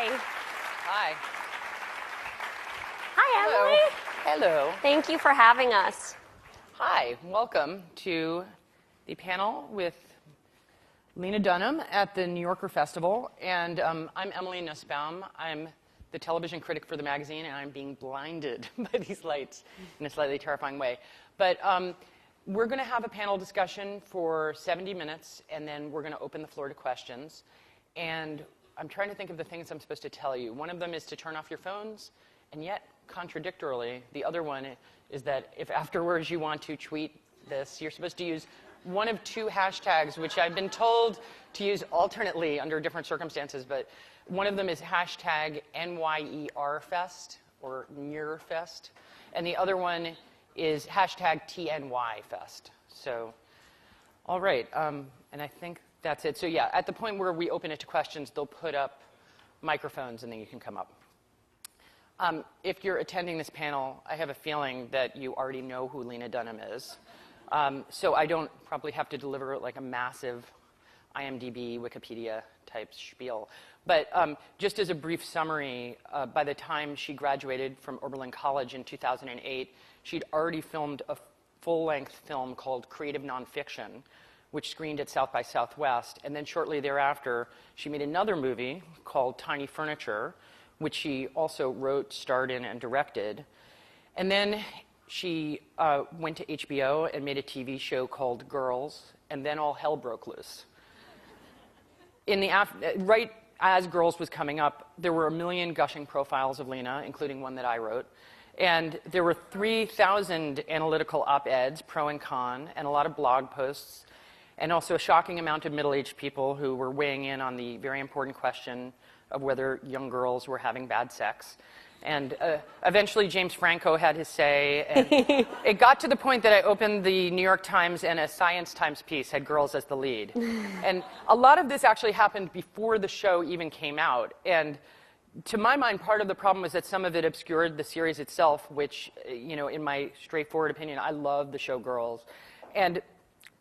Hi. Hi. Hi, Emily. Hello. Thank you for having us. Hi. Welcome to the panel with Lena Dunham at the New Yorker Festival. And I'm Emily Nussbaum. I'm the television critic for the magazine, and I'm being blinded by these lights in a slightly terrifying way. But we're going to have a panel discussion for 70 minutes, and then we're going to open the floor to questions. And I'm trying to think of the things I'm supposed to tell you. One of them is to turn off your phones, and yet, contradictorily, the other one is that if afterwards you want to tweet this, you're supposed to use one of two hashtags, which I've been told to use alternately under different circumstances, but one of them is hashtag NYERFest, or NYERFest, and the other one is hashtag TNYFest. So, all right, and I think that's it. So yeah, at the point where we open it to questions, they'll put up microphones and then you can come up. If you're attending this panel, I have a feeling that you already know who Lena Dunham is. So I don't probably have to deliver like a massive IMDb, Wikipedia type spiel. But just as a brief summary, by the time she graduated from Oberlin College in 2008, she'd already filmed a full-length film called Creative Nonfiction, which screened at South by Southwest. And then shortly thereafter, she made another movie called Tiny Furniture, which she also wrote, starred in, and directed. And then she went to HBO and made a TV show called Girls, and then all hell broke loose. Right as Girls was coming up, there were 1 million gushing profiles of Lena, including one that I wrote. And there were 3,000 analytical op-eds, pro and con, and a lot of blog posts, and also a shocking amount of middle-aged people who were weighing in on the very important question of whether young girls were having bad sex. And eventually James Franco had his say, and it got to the point that I opened the New York Times, and a Science Times piece had girls as the lead. And a lot of this actually happened before the show even came out. And to my mind, part of the problem was that some of it obscured the series itself, which, you know, in my straightforward opinion, I love the show Girls. And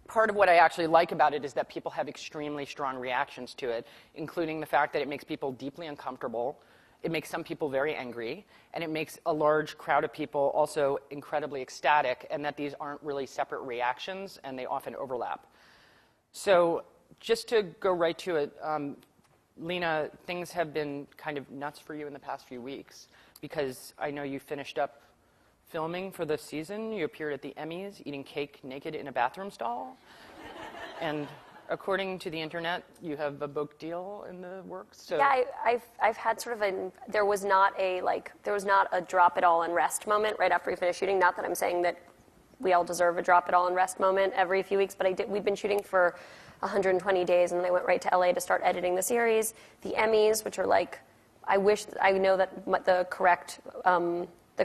part of what I actually like about it is that people have extremely strong reactions to it, including the fact that it makes people deeply uncomfortable, it makes some people very angry, and it makes a large crowd of people also incredibly ecstatic, and that these aren't really separate reactions, and they often overlap. So just to go right to it, Lena, things have been kind of nuts for you in the past few weeks, because I know you finished up filming for the season. You appeared at the Emmys eating cake naked in a bathroom stall. And according to the internet, you have a book deal in the works. So. Yeah, I've had sort of there was not a drop it all and rest moment right after we finished shooting. Not that I'm saying that we all deserve a drop it all and rest moment every few weeks, but we'd been shooting for 120 days, and then I went right to LA to start editing the series. The Emmys, which are like, I know that the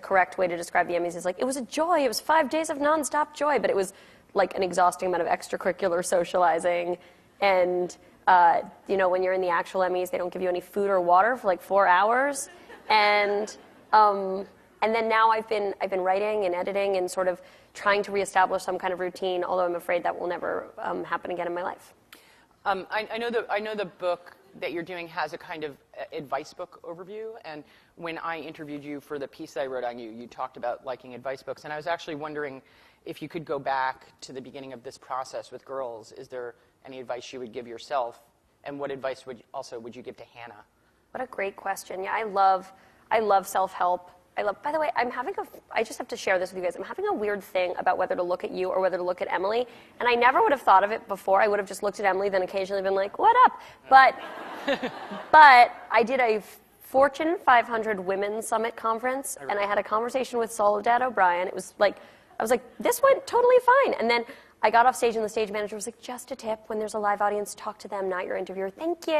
correct way to describe the Emmys is like, it was a joy. It was 5 days of nonstop joy, but it was like an exhausting amount of extracurricular socializing. And, you know, when you're in the actual Emmys, they don't give you any food or water for like 4 hours. And then now I've been writing and editing and sort of trying to reestablish some kind of routine, although I'm afraid that will never happen again in my life. I know the book that you're doing has a kind of advice book overview, and when I interviewed you for the piece that I wrote on you, you talked about liking advice books, and I was actually wondering if you could go back to the beginning of this process with Girls. Is there any advice you would give yourself, and what advice would you give to Hannah? What a great question. Yeah, I love self-help. By the way, I just have to share this with you guys. I'm having a weird thing about whether to look at you or whether to look at Emily, and I never would have thought of it before. I would have just looked at Emily, then occasionally been like, what up? But I did a Fortune 500 Women's Summit conference, and I had a conversation with Soledad O'Brien. It was like, I was like, this went totally fine. And then I got off stage, and the stage manager was like, just a tip, when there's a live audience, talk to them, not your interviewer. Thank you.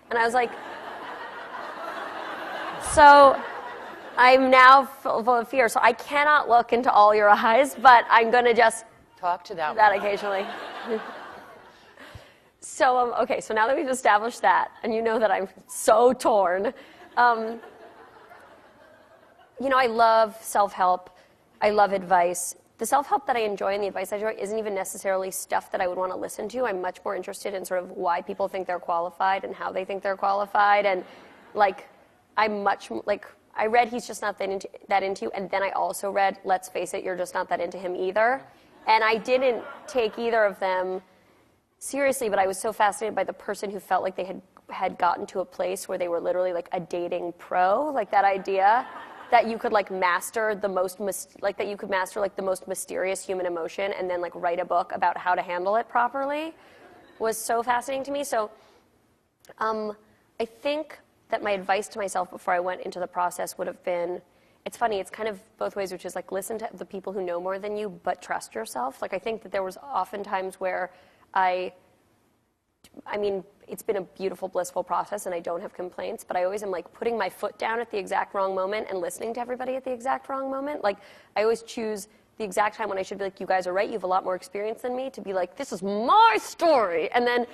And I was like, so I'm now full of fear, so I cannot look into all your eyes, but I'm going to just talk to that occasionally. So, okay, so now that we've established that, and you know that I'm so torn, you know, I love self-help. I love advice. The self-help that I enjoy and the advice I enjoy isn't even necessarily stuff that I would want to listen to. I'm much more interested in sort of why people think they're qualified and how they think they're qualified. And like, I'm much, like, I read He's Just Not That Into You, and then I also read Let's Face It, You're Just Not That Into Him Either. And I didn't take either of them seriously, but I was so fascinated by the person who felt like they had gotten to a place where they were literally like a dating pro, like that idea that you could like master the most mysterious human emotion and then like write a book about how to handle it properly was so fascinating to me. So I think that my advice to myself before I went into the process would have been, it's funny, it's kind of both ways, which is like listen to the people who know more than you, but trust yourself. Like I think that there was often times where I mean, it's been a beautiful, blissful process, and I don't have complaints, but I always am, like, putting my foot down at the exact wrong moment and listening to everybody at the exact wrong moment. Like, I always choose the exact time when I should be like, you guys are right, you have a lot more experience than me, to be like, this is my story. And then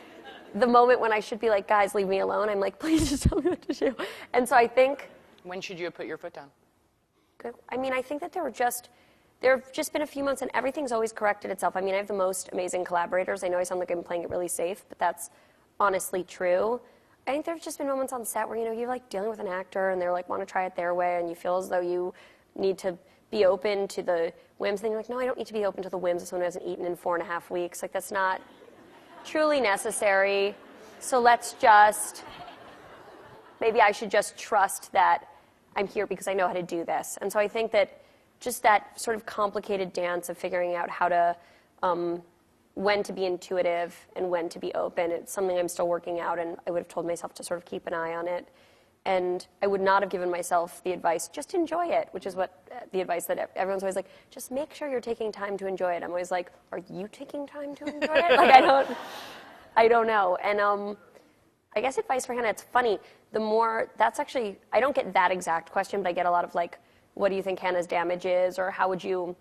the moment when I should be like, guys, leave me alone, I'm like, please just tell me what to do. And so I think... When should you have put your foot down? I mean, I think that there have just been a few months, and everything's always corrected itself. I mean, I have the most amazing collaborators. I know I sound like I'm playing it really safe, but that's honestly true. I think there have just been moments on set where, you know, you're like dealing with an actor and they're like, want to try it their way, and you feel as though you need to be open to the whims. Then you're like, no, I don't need to be open to the whims of someone who hasn't eaten in 4.5 weeks. Like, that's not truly necessary. So maybe I should just trust that I'm here because I know how to do this. And so I think that just that sort of complicated dance of figuring out how to, when to be intuitive and when to be open, it's something I'm still working out, and I would have told myself to sort of keep an eye on it. And I would not have given myself the advice, just enjoy it, which is what the advice that everyone's always like, just make sure you're taking time to enjoy it. I'm always like, are you taking time to enjoy it? Like, I don't know. And I guess advice for Hannah, it's funny, I don't get that exact question, but I get a lot of like, what do you think Hannah's damage is? Or how would you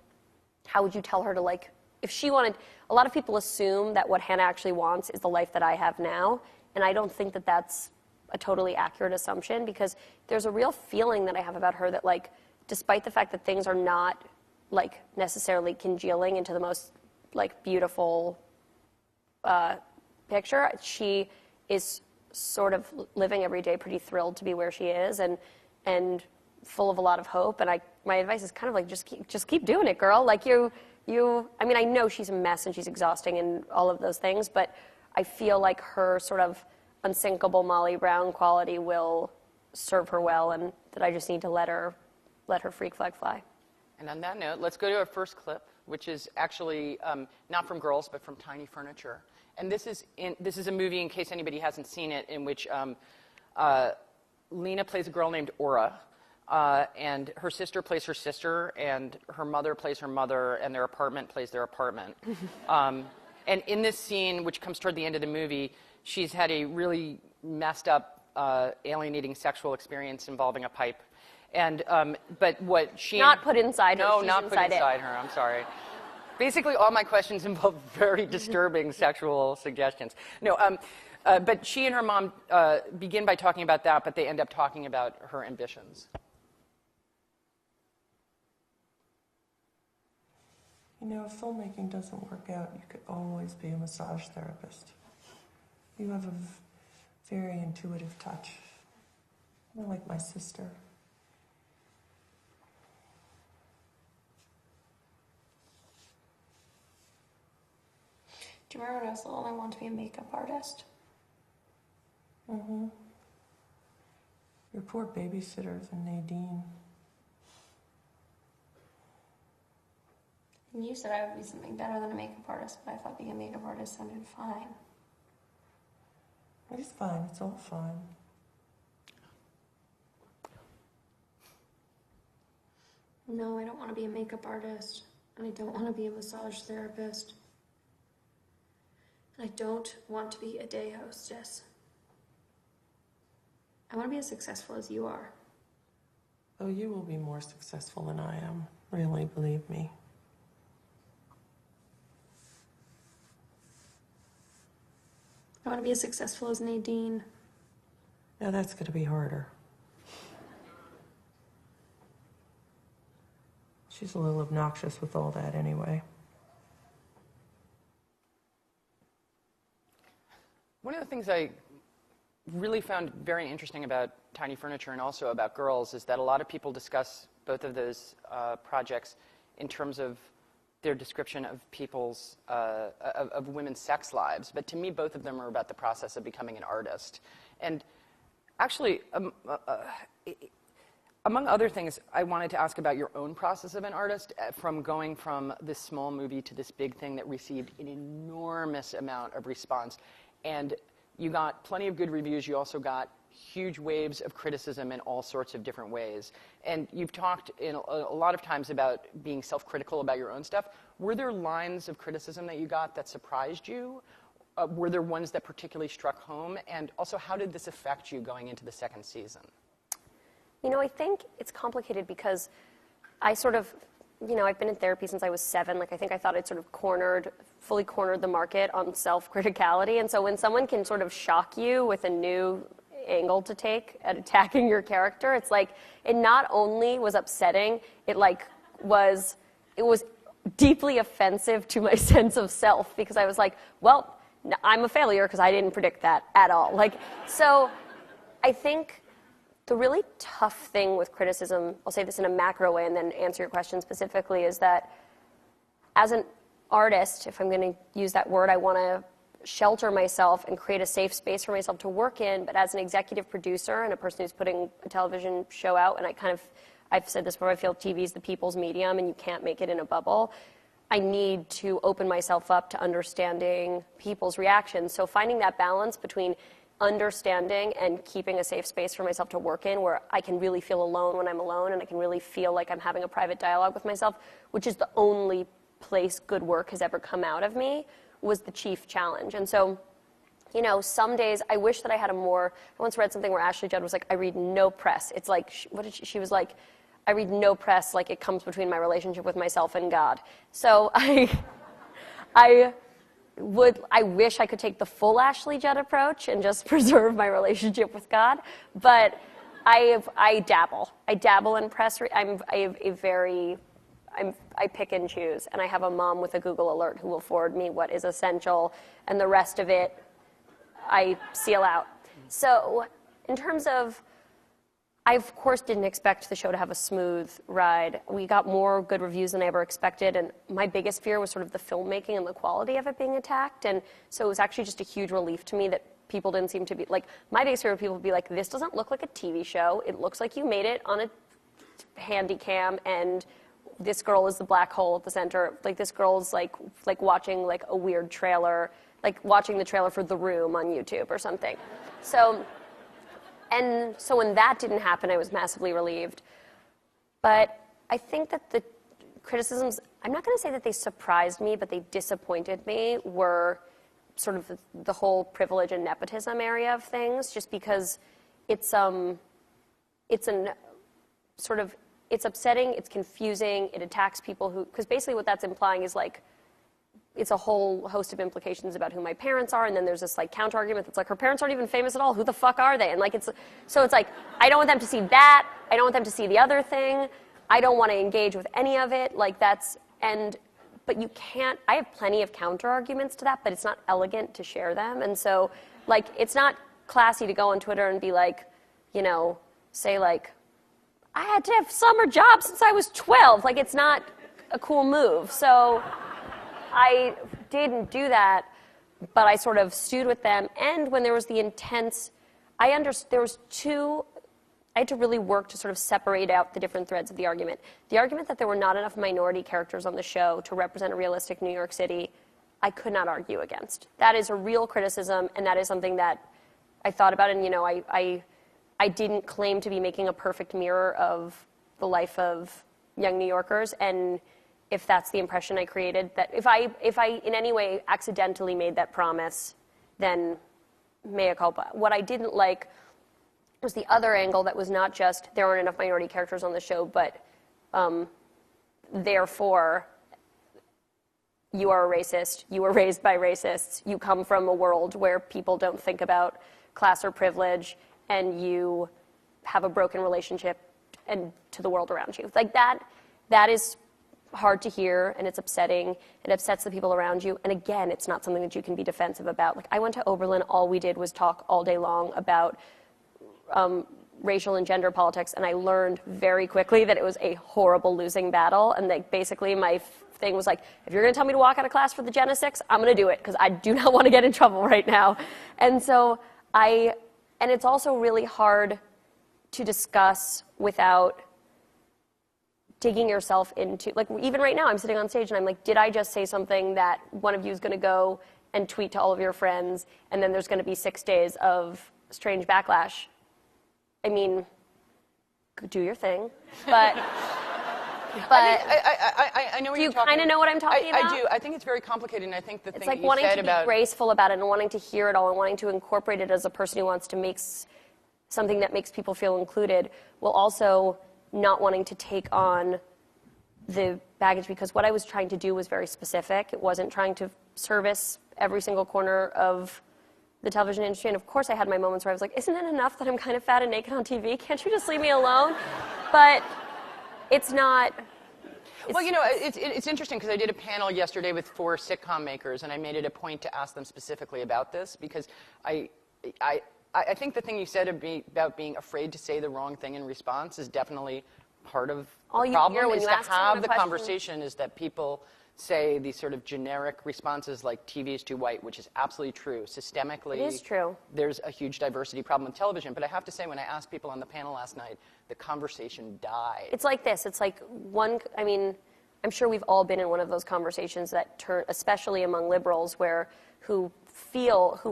tell her to, like, if she wanted, a lot of people assume that what Hannah actually wants is the life that I have now, and I don't think that that's a totally accurate assumption, because there's a real feeling that I have about her that, like, despite the fact that things are not, like, necessarily congealing into the most, like, beautiful picture, she is sort of living every day pretty thrilled to be where she is, and full of a lot of hope. And my advice is kind of like, just keep doing it, girl. Like, I mean, I know she's a mess and she's exhausting and all of those things, but I feel like her sort of unsinkable Molly Brown quality will serve her well, and that I just need to let her freak flag fly. And on that note, let's go to our first clip, which is actually not from Girls, but from Tiny Furniture. And this is a movie, in case anybody hasn't seen it, in which Lena plays a girl named Aura, and her sister plays her sister, and her mother plays her mother, and their apartment plays their apartment. And in this scene, which comes toward the end of the movie, she's had a really messed up, alienating sexual experience involving a pipe. And but what she not put inside her. No, she's not inside put inside her. I'm sorry. Basically, all my questions involve very disturbing sexual suggestions. No, but she and her mom begin by talking about that, but they end up talking about her ambitions. You know, if filmmaking doesn't work out, you could always be a massage therapist. You have a very intuitive touch. You're like my sister. Do you remember when I was little and I wanted to be a makeup artist? Mm-hmm. Your poor babysitters and Nadine. And you said I would be something better than a makeup artist, but I thought being a makeup artist sounded fine. It's fine. It's all fine. No, I don't want to be a makeup artist. And I don't want to be a massage therapist. And I don't want to be a day hostess. I want to be as successful as you are. Oh, you will be more successful than I am. Really, believe me. I want to be as successful as Nadine. Now that's going to be harder. She's a little obnoxious with all that anyway. One of the things I really found very interesting about Tiny Furniture and also about Girls is that a lot of people discuss both of those projects in terms of their description of people's, of women's sex lives. But to me, both of them are about the process of becoming an artist. And actually, among other things, I wanted to ask about your own process of an artist, from going from this small movie to this big thing that received an enormous amount of response. And you got plenty of good reviews. You also got huge waves of criticism in all sorts of different ways. And you've talked in a lot of times about being self-critical about your own stuff. Were there lines of criticism that you got that surprised you? Were there ones that particularly struck home? And also, how did this affect you going into the second season? You know, I think it's complicated because I sort of, you know, I've been in therapy since I was 7. Like, I think I thought I'd sort of fully cornered the market on self-criticality. And so when someone can sort of shock you with a new angle to take at attacking your character, it's like, it not only was upsetting, it was deeply offensive to my sense of self, because I was like, well, I'm a failure because I didn't predict that at all. Like, so I think the really tough thing with criticism, I'll say this in a macro way and then answer your question specifically, is that as an artist, if I'm going to use that word, I want to shelter myself and create a safe space for myself to work in. But as an executive producer and a person who's putting a television show out, and I've said this before, I feel TV is the people's medium and you can't make it in a bubble. I need to open myself up to understanding people's reactions. So finding that balance between understanding and keeping a safe space for myself to work in, where I can really feel alone when I'm alone and I can really feel like I'm having a private dialogue with myself, which is the only place good work has ever come out of me, was the chief challenge. And so, you know, some days I wish that I had I once read something where Ashley Judd was like, I read no press. It's like, she was like, I read no press, like it comes between my relationship with myself and God. So I wish I could take the full Ashley Judd approach and just preserve my relationship with God, but I dabble. I dabble in press. I pick and choose, and I have a mom with a Google alert who will forward me what is essential, and the rest of it I seal out. So in terms of, I of course didn't expect the show to have a smooth ride. We got more good reviews than I ever expected, and my biggest fear was sort of the filmmaking and the quality of it being attacked, and so it was actually just a huge relief to me that people didn't seem to be, like, my biggest fear would people would be like, this doesn't look like a TV show, it looks like you made it on a handy cam, and this girl is the black hole at the center. Like, this girl's like watching like a weird trailer, like watching the trailer for The Room on YouTube or something. So when that didn't happen, I was massively relieved. But I think that the criticisms, I'm not going to say that they surprised me, but they disappointed me, were sort of the whole privilege and nepotism area of things, just because it's upsetting, it's confusing, it attacks people because basically what that's implying is like, it's a whole host of implications about who my parents are, and then there's this like counter argument that's like, her parents aren't even famous at all, who the fuck are they? And like, so it's like, I don't want them to see that, I don't want them to see the other thing, I don't want to engage with any of it, like but you can't, I have plenty of counter arguments to that, but it's not elegant to share them, and so like, it's not classy to go on Twitter and be like, you know, say like, I had to have summer jobs since I was 12. Like, it's not a cool move. So I didn't do that, but I sort of stewed with them. And when there was the intense, I had to really work to sort of separate out the different threads of the argument. The argument that there were not enough minority characters on the show to represent a realistic New York City, I could not argue against. That is a real criticism, and that is something that I thought about, and, you know, I didn't claim to be making a perfect mirror of the life of young New Yorkers, and if that's the impression I created, that if I in any way accidentally made that promise, then mea culpa. What I didn't like was the other angle that was not just there aren't enough minority characters on the show, but therefore you are a racist, you were raised by racists, you come from a world where people don't think about class or privilege, and you have a broken relationship and to the world around you. Like that is hard to hear, and it's upsetting. It upsets the people around you. And again, it's not something that you can be defensive about. Like, I went to Oberlin, all we did was talk all day long about racial and gender politics, and I learned very quickly that it was a horrible losing battle. And like, basically my thing was like, if you're going to tell me to walk out of class for the Gen 6, I'm going to do it, because I do not want to get in trouble right now. And so and it's also really hard to discuss without digging yourself into, like, even right now I'm sitting on stage and I'm like, did I just say something that one of you is going to go and tweet to all of your friends, and then there's going to be 6 days of strange backlash? I mean, do your thing, but I know what do you're you talking kind of know what I'm talking about? I do. I think it's very complicated, and I think the It's thing like that you wanting said to about be graceful about it and wanting to hear it all and wanting to incorporate it as a person who wants to make something that makes people feel included, while also not wanting to take on the baggage, because what I was trying to do was very specific. It wasn't trying to service every single corner of the television industry. And of course I had my moments where I was like, isn't it enough that I'm kind of fat and naked on TV? Can't you just leave me alone? But it's not. Well, you know, it's interesting, because I did a panel yesterday with 4 sitcom makers, and I made it a point to ask them specifically about this, because I think the thing you said about being afraid to say the wrong thing in response is definitely part of All the you problem. hear when Is you to ask someone have a the question. conversation is that people say these sort of generic responses like TV is too white, which is absolutely true. Systemically, It is true. There's a huge diversity problem with television. But I have to say, when I asked people on the panel last night, the conversation died. It's like this. It's like I mean, I'm sure we've all been in one of those conversations that turn, especially among liberals, who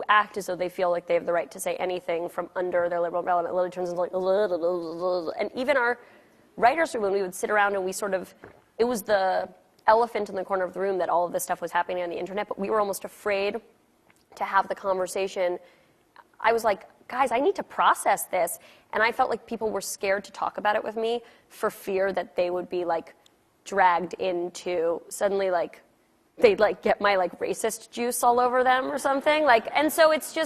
act as though they feel like they have the right to say anything from under their liberal umbrella. It literally turns into like, and even our writers' room, when we would sit around and it was the elephant in the corner of the room that all of this stuff was happening on the internet, but we were almost afraid to have the conversation. I was like, guys, I need to process this. And I felt like people were scared to talk about it with me for fear that they would be like dragged into suddenly like they'd like get my like racist juice all over them or something. Like, and so it's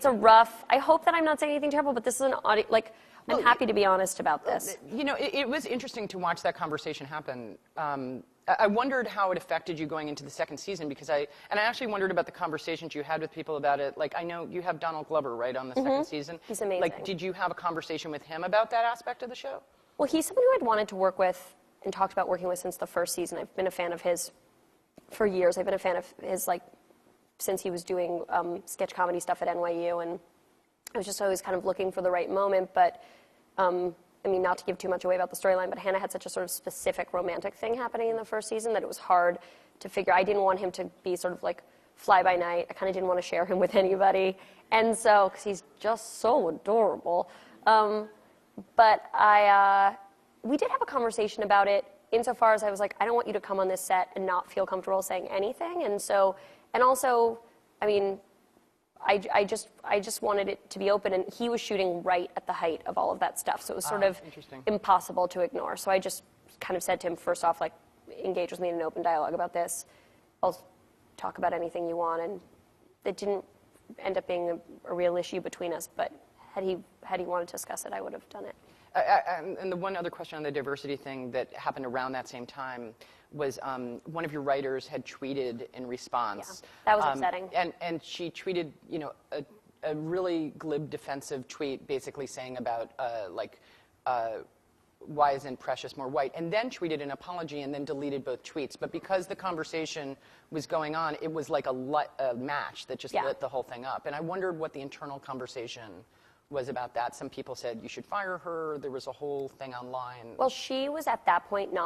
a rough, I hope that I'm not saying anything terrible, but this is an audio, like, I'm happy to be honest about this. You know, it was interesting to watch that conversation happen. I wondered how it affected you going into the second season, because I actually wondered about the conversations you had with people about it. Like, I know you have Donald Glover, right, on the second season. He's amazing. Like, did you have a conversation with him about that aspect of the show? Well, he's someone who I'd wanted to work with and talked about working with since the first season. I've been a fan of his for years. I've been a fan of his, like, since he was doing sketch comedy stuff at NYU, and I was just always kind of looking for the right moment. But I mean, not to give too much away about the storyline, but Hannah had such a sort of specific romantic thing happening in the first season that it was hard to figure. I didn't want him to be sort of like fly by night. I kind of didn't want to share him with anybody, and so because he's just so adorable. But we did have a conversation about it, insofar as I was like, I don't want you to come on this set and not feel comfortable saying anything, and also, I mean, I just wanted it to be open, and he was shooting right at the height of all of that stuff, so it was sort of impossible to ignore. So I just kind of said to him, first off, like, engage with me in an open dialogue about this. I'll talk about anything you want, and it didn't end up being a real issue between us, but had he wanted to discuss it, I would have done it. And the one other question on the diversity thing that happened around that same time was one of your writers had tweeted in response. Yeah, that was upsetting. And she tweeted, you know, a really glib defensive tweet, basically saying about why isn't Precious more white, and then tweeted an apology and then deleted both tweets. But because the conversation was going on, it was like a match that just lit the whole thing up. And I wondered what the internal conversation was about that. Some people said you should fire her. There was a whole thing online. Well, she was at that point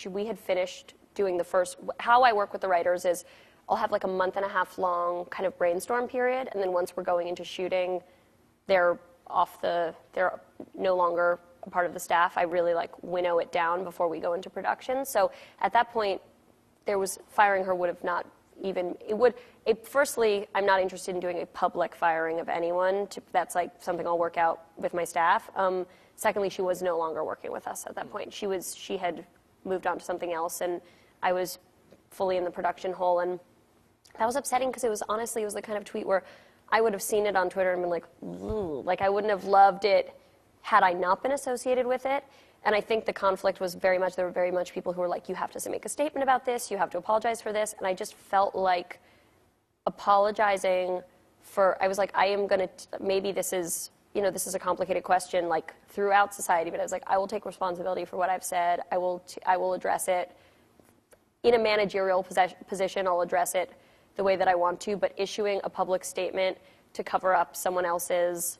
we had finished doing the first. How I work with the writers is I'll have like a month and a half long kind of brainstorm period, and then once we're going into shooting, they're no longer a part of the staff. I really like winnow it down before we go into production. So at that point, firing her would have not even, firstly, I'm not interested in doing a public firing of anyone. That's like something I'll work out with my staff. Secondly, she was no longer working with us at that point. She had moved on to something else, and I was fully in the production hole, and that was upsetting because it was the kind of tweet where I would have seen it on Twitter and been like, ooh, like I wouldn't have loved it had I not been associated with it. And I think the conflict was there were very much people who were like, you have to make a statement about this, you have to apologize for this. And I just felt like apologizing I was like, I am going to, maybe this is a complicated question, like, throughout society, but I was like, I will take responsibility for what I've said. I will address it. In a managerial position, I'll address it the way that I want to, but issuing a public statement to cover up someone else's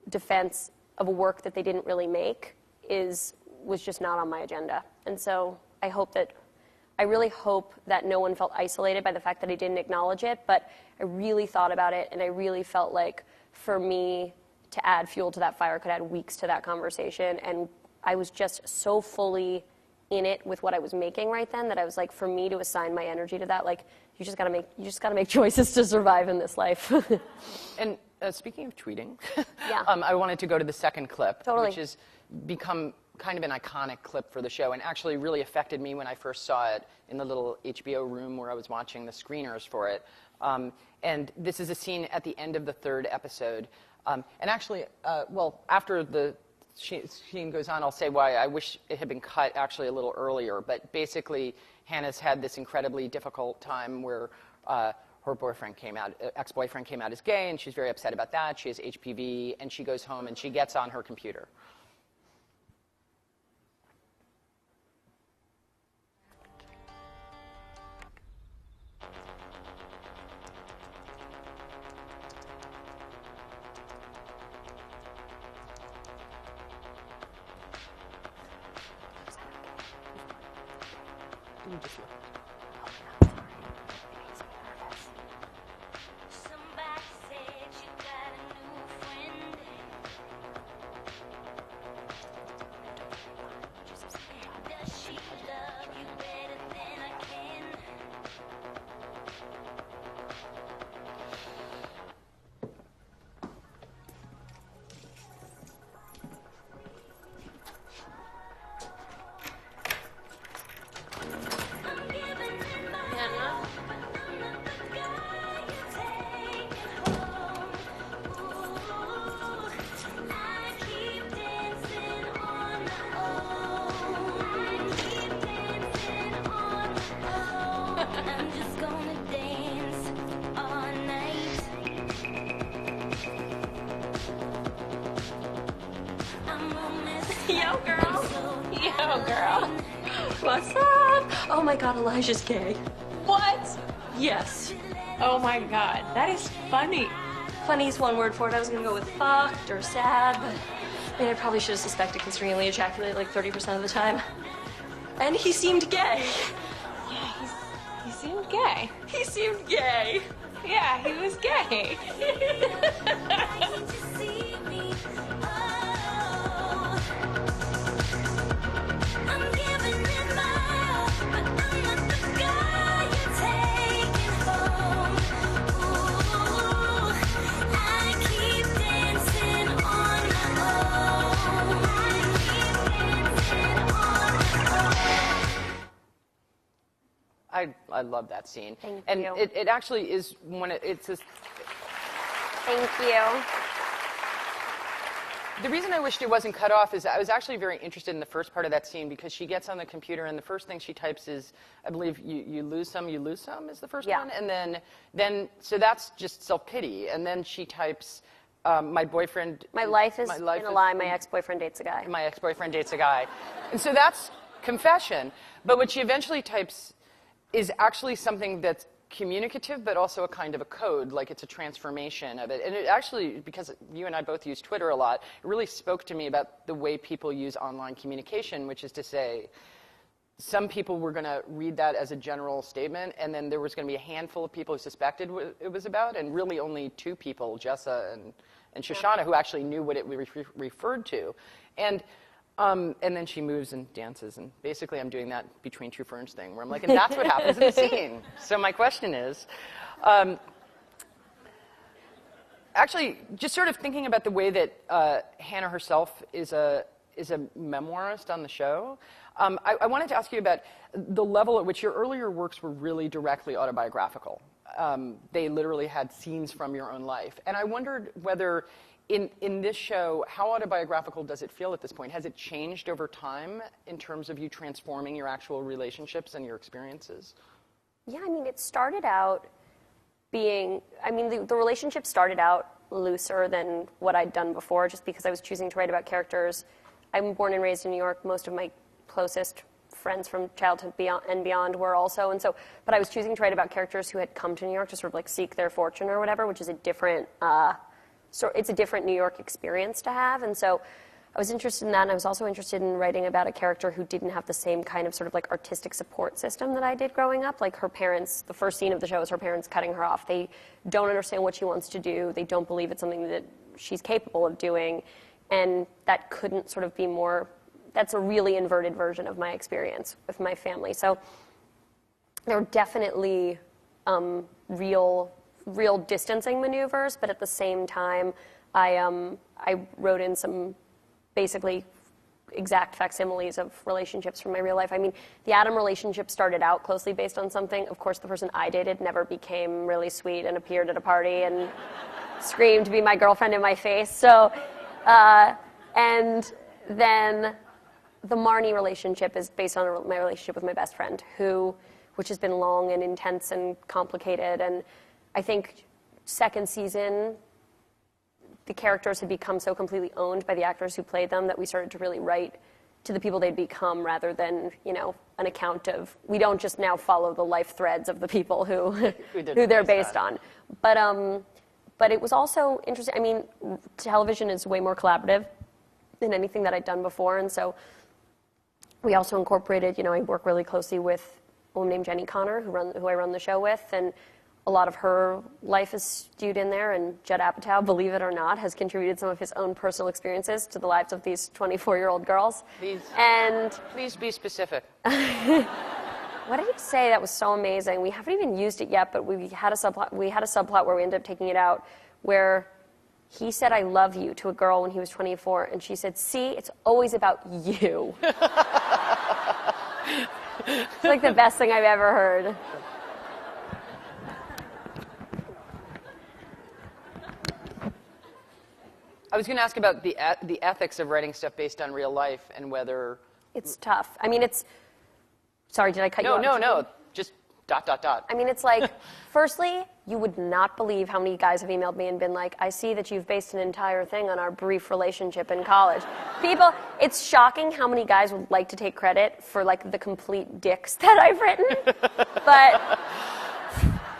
defense of a work that they didn't really make was just not on my agenda. And so I really hope that no one felt isolated by the fact that I didn't acknowledge it, but I really thought about it, and I really felt like for me to add fuel to that fire could add weeks to that conversation, and I was just so fully in it with what I was making right then that I was like, for me to assign my energy to that, like, you just gotta make choices to survive in this life. And speaking of tweeting, Yeah. I wanted to go to the second clip, Totally. which has become kind of an iconic clip for the show and actually really affected me when I first saw it in the little HBO room where I was watching the screeners for it. And this is a scene at the end of the third episode. And actually, after the scene goes on, I'll say why I wish it had been cut actually a little earlier. But basically, Hannah's had this incredibly difficult time where her ex-boyfriend came out as gay, and she's very upset about that. She has HPV, and she goes home and she gets on her computer. Somebody said you got a new friend. Does she love you better than I can? I'm giving it my all, but I'm not the guy you take home. Ooh, I keep dancing on my own. I keep dancing on my own. I'm just gonna dance all night. I'm romancing. Yo, girl. Yo, girl. What's up? Oh my God, Elijah's gay. What? Yes. Oh my god, that is funny. Funny is one word for it. I was gonna go with fucked or sad, but I mean, I probably should have suspected considering he only ejaculated like 30% of the time. And he seemed gay. Yeah, he seemed gay. He seemed gay. Yeah, he was gay. Can't you see me? Oh, I'm giving it my all, but I'm not the guy you're taking home. Ooh, I keep dancing on my own. I keep dancing on my own. I love that scene. Thank and you. it actually is it's a, Thank you. the reason I wished it wasn't cut off is I was actually very interested in the first part of that scene because she gets on the computer and the first thing she types is, I believe, you lose some is the first Yeah. one. And then so that's just self-pity. And then she types, my boyfriend... My life is my life in a is- lie. My ex-boyfriend dates a guy. My ex-boyfriend dates a guy. And so that's confession. But what she eventually types is actually something that's communicative, but also a kind of a code, like it's a transformation of it. And it actually, because you and I both use Twitter a lot, it really spoke to me about the way people use online communication, which is to say, some people were going to read that as a general statement, and then there was going to be a handful of people who suspected what it was about, and really only two people, Jessa and Shoshanna, who actually knew what it referred to. And then she moves and dances, and basically I'm doing that between two ferns thing, where I'm like, and that's what happens in the scene. So my question is, actually, just sort of thinking about the way that Hannah herself is a memoirist on the show, I wanted to ask you about the level at which your earlier works were really directly autobiographical. They literally had scenes from your own life. And I wondered whether In this show, how autobiographical does it feel at this point? Has it changed over time in terms of you transforming your actual relationships and your experiences? Yeah, I mean, it started out being, I mean, the relationship started out looser than what I'd done before, just because I was choosing to write about characters. I'm born and raised in New York. Most of my closest friends from childhood and beyond were also, and so, but I was choosing to write about characters who had come to New York to sort of like seek their fortune or whatever, which is a different, it's a different New York experience to have, and so I was interested in that, and I was also interested in writing about a character who didn't have the same kind of sort of like artistic support system that I did growing up. Like her parents, the first scene of the show is her parents cutting her off. They don't understand what she wants to do. They don't believe it's something that she's capable of doing, and that couldn't sort of be more, that's a really inverted version of my experience with my family. So there were definitely real distancing maneuvers, but at the same time, I wrote in some basically exact facsimiles of relationships from my real life. I mean, the Adam relationship started out closely based on something. Of course, the person I dated never became really sweet and appeared at a party and screamed to be my girlfriend in my face. So, and then the Marnie relationship is based on my relationship with my best friend, which has been long and intense and complicated. And I think second season, the characters had become so completely owned by the actors who played them that we started to really write to the people they'd become rather than, an account of, we don't just now follow the life threads of the people who they're based on. But it was also interesting. I mean, television is way more collaborative than anything that I'd done before, and so we also incorporated, I work really closely with a woman named Jenny Connor, who I run the show with, and a lot of her life is stewed in there, and Judd Apatow, believe it or not, has contributed some of his own personal experiences to the lives of these 24-year-old girls. Please be specific. What did he say that was so amazing? We haven't even used it yet, but we had a subplot where we ended up taking it out, where he said, "I love you" to a girl when he was 24, and she said, "See, it's always about you." It's like the best thing I've ever heard. I was going to ask about the ethics of writing stuff based on real life and whether... It's tough. I mean, Sorry, did I cut you off? No. Just ... I mean, it's like, firstly, you would not believe how many guys have emailed me and been like, "I see that you've based an entire thing on our brief relationship in college." It's shocking how many guys would like to take credit for, like, the complete dicks that I've written. But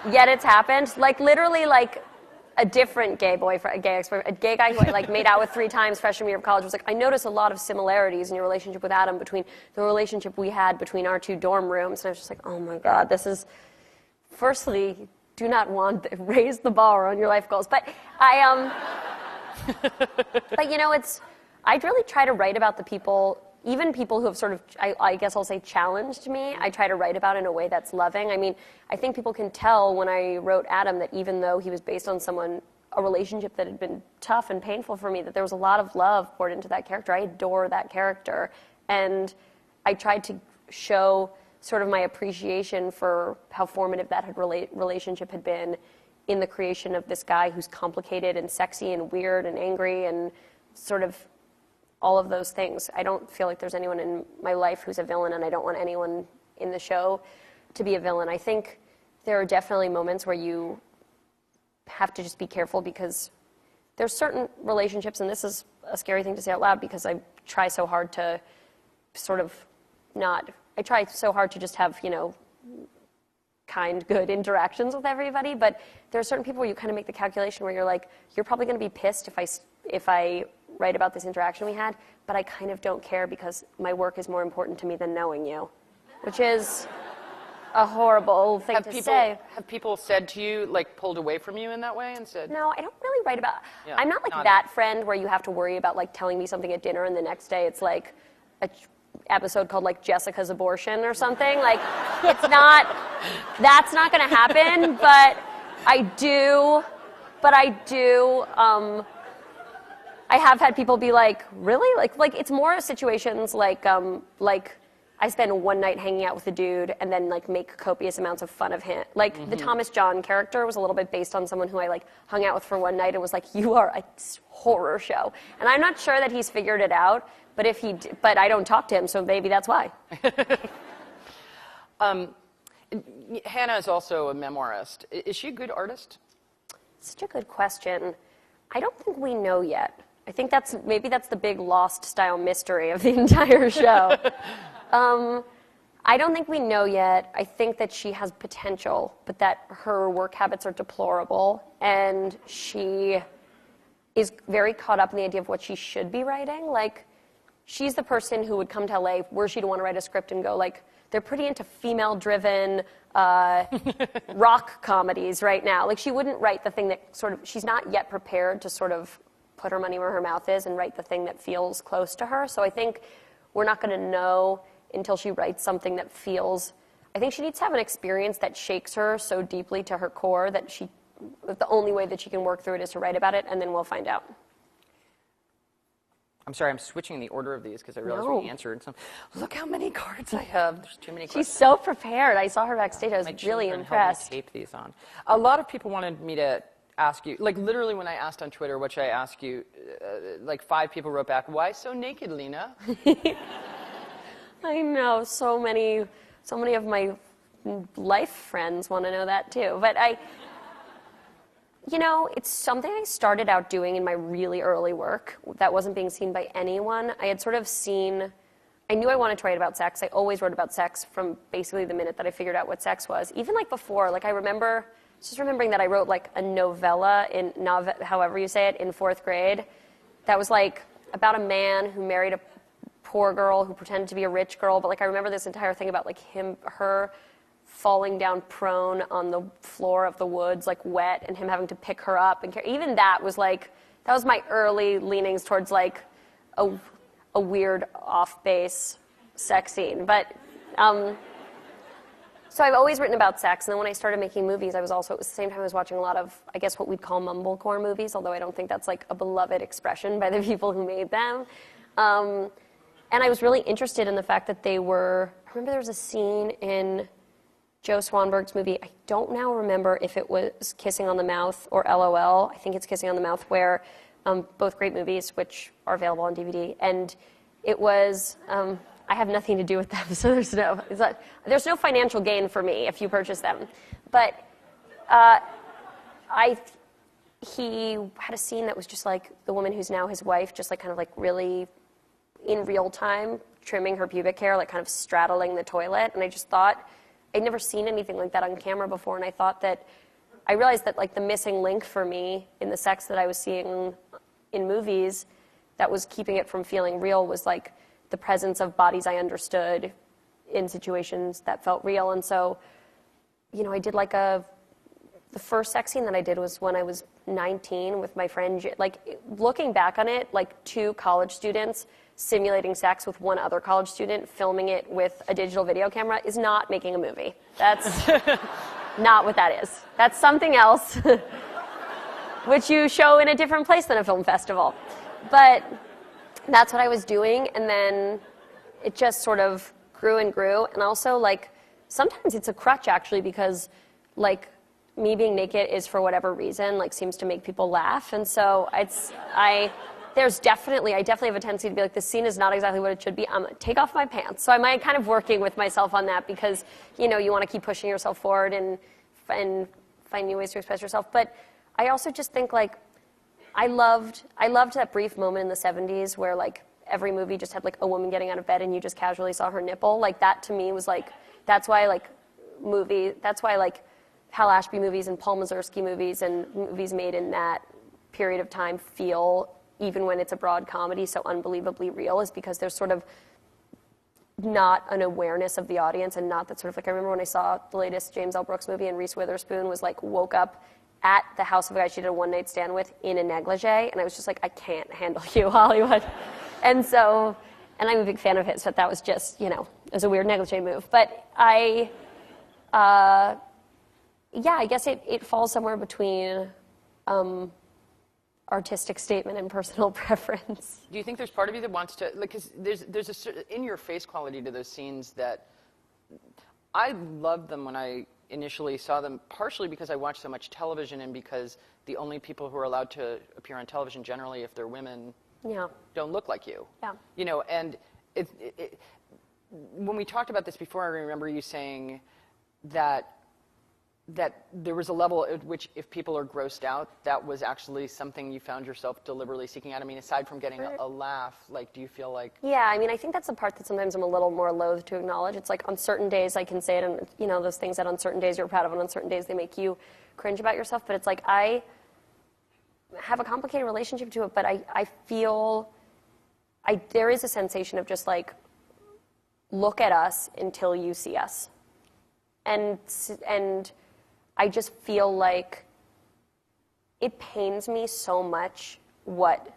yet it's happened. Like, literally, like, a different gay boyfriend, a gay guy who I like made out with 3 times freshman year of college was like, "I notice a lot of similarities in your relationship with Adam between the relationship we had between our 2 dorm rooms." And I was just like, oh my God, this is, firstly, do not raise the bar on your life goals. But but I'd really try to write about the people, even people who have sort of, I guess I'll say, challenged me, I try to write about in a way that's loving. I mean, I think people can tell when I wrote Adam that even though he was based on a relationship that had been tough and painful for me, that there was a lot of love poured into that character. I adore that character. And I tried to show sort of my appreciation for how formative that relationship had been in the creation of this guy who's complicated and sexy and weird and angry and sort of all of those things. I don't feel like there's anyone in my life who's a villain, and I don't want anyone in the show to be a villain. I think there are definitely moments where you have to just be careful because there's certain relationships, and this is a scary thing to say out loud because I try so hard to just have, kind, good interactions with everybody, but there are certain people where you kind of make the calculation where you're like, you're probably going to be pissed if I write about this interaction we had, but I kind of don't care because my work is more important to me than knowing you, which is a horrible thing to say. Have people said to you, like, pulled away from you in that way and said... No, I don't really write about... Yeah, I'm not like that friend where you have to worry about, like, telling me something at dinner and the next day it's like a episode called, like, Jessica's abortion or something. Like, it's not... That's not going to happen, but I do... I have had people be like, "Really?" Like it's more situations like I I spend one night hanging out with a dude and then like make copious amounts of fun of him. Like the Thomas John character was a little bit based on someone who I like hung out with for one night and was like, you are a horror show. And I'm not sure that he's figured it out, but but I don't talk to him, so maybe that's why. Hannah is also a memoirist. Is she a good artist? Such a good question. I don't think we know yet. I think maybe that's the big Lost style mystery of the entire show. I don't think we know yet. I think that she has potential, but that her work habits are deplorable, and she is very caught up in the idea of what she should be writing. Like, she's the person who would come to LA were she to want to write a script and go, like, they're pretty into female-driven rock comedies right now. Like, she wouldn't write the thing that she's not yet prepared to sort of put her money where her mouth is and write the thing that feels close to her. So I think we're not going to know until she writes something that feels... I think she needs to have an experience that shakes her so deeply to her core that the only way that she can work through it is to write about it, and then we'll find out. I'm sorry, I'm switching the order of these because I realized we answered some. Look how many cards I have. There's too many cards. She's so prepared. I saw her backstage. I was My really children impressed. helped me tape these on. A lot of people wanted me to ask you, like literally when I asked on Twitter, what should I ask you, like 5 people wrote back, why so naked, Lena? I know, so many of my life friends want to know that too. But it's something I started out doing in my really early work that wasn't being seen by anyone. I had sort of I knew I wanted to write about sex. I always wrote about sex from basically the minute that I figured out what sex was. Even like before, like remembering that I wrote like a novella however you say it, in 4th grade. That was like about a man who married a poor girl who pretended to be a rich girl. But like I remember this entire thing about like her falling down prone on the floor of the woods, like wet, and him having to pick her up and carry. Even that was my early leanings towards like a weird off-base sex scene. But so I've always written about sex, and then when I started making movies, it was the same time I was watching a lot of, I guess, what we'd call mumblecore movies, although I don't think that's like a beloved expression by the people who made them. And I was really interested in the fact that I remember there was a scene in Joe Swanberg's movie, I don't now remember if it was Kissing on the Mouth or LOL, I think it's Kissing on the Mouth, where both great movies, which are available on DVD, and it was, I have nothing to do with them, so there's no financial gain for me if you purchase them. But he had a scene that was just like the woman who's now his wife, just like kind of like really in real time, trimming her pubic hair, like kind of straddling the toilet, and I just thought, I'd never seen anything like that on camera before, and I realized that like the missing link for me in the sex that I was seeing in movies that was keeping it from feeling real was like the presence of bodies I understood in situations that felt real. And so, I did like the first sex scene that I did was when I was 19 with my friend. Like, looking back on it, like 2 college students simulating sex with one other college student, filming it with a digital video camera is not making a movie. That's not what that is. That's something else, which you show in a different place than a film festival. But that's what I was doing, and then it just sort of grew and grew. And also, like, sometimes it's a crutch, actually, because, like, me being naked is, for whatever reason, like, seems to make people laugh. And so I definitely have a tendency to be like, this scene is not exactly what it should be. I'm going to take off my pants. So I'm kind of working with myself on that because, you want to keep pushing yourself forward and find new ways to express yourself. But I also just think, like, I loved that brief moment in the 70s where, like, every movie just had, like, a woman getting out of bed and you just casually saw her nipple. Like, that to me was, like, that's why Hal Ashby movies and Paul Mazursky movies and movies made in that period of time feel, even when it's a broad comedy, so unbelievably real, is because there's sort of not an awareness of the audience, and not that sort of like, I remember when I saw the latest James L. Brooks movie and Reese Witherspoon was like woke up at the house of a guy she did a one-night stand with in a negligee, and I was just like, I can't handle you, Hollywood. And I'm a big fan of his, but that was just, it was a weird negligee move. But I guess it falls somewhere between a artistic statement and personal preference. Do you think there's part of you that wants to, like, because there's a certain in-your-face quality to those scenes that I loved them when I initially saw them, partially because I watched so much television and because the only people who are allowed to appear on television generally, if they're women, Yeah. don't look like you. Yeah. You know, and when we talked about this before, I remember you saying that there was a level at which if people are grossed out, that was actually something you found yourself deliberately seeking out. I mean, aside from getting a laugh, like, do you feel like... Yeah, I mean, I think that's the part that sometimes I'm a little more loath to acknowledge. It's like on certain days I can say it, and, you know, those things that on certain days you're proud of, and on certain days they make you cringe about yourself. But it's like I have a complicated relationship to it, but I feel there is a sensation of just like, look at us until you see us. And I just feel like it pains me so much what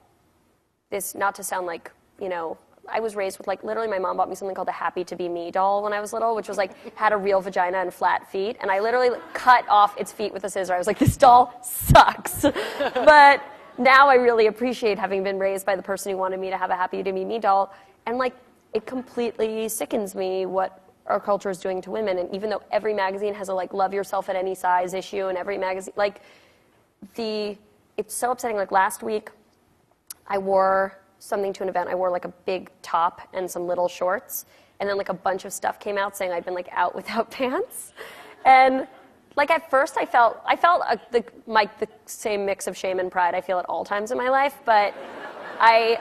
this, not to sound like, you know, I was raised with like, literally my mom bought me something called the Happy to Be Me doll when I was little, which was like, had a real vagina and flat feet. And I literally cut off its feet with a scissor. I was like, this doll sucks. But now I really appreciate having been raised by the person who wanted me to have a Happy to Be Me doll. And like, it completely sickens me what our culture is doing to women. And even though every magazine has a like love yourself at any size issue, and every magazine, like it's so upsetting. Like last week I wore something to an event. I wore like a big top and some little shorts, and then like a bunch of stuff came out saying I'd been like out without pants. And like at first I felt the same mix of shame and pride I feel at all times in my life, but I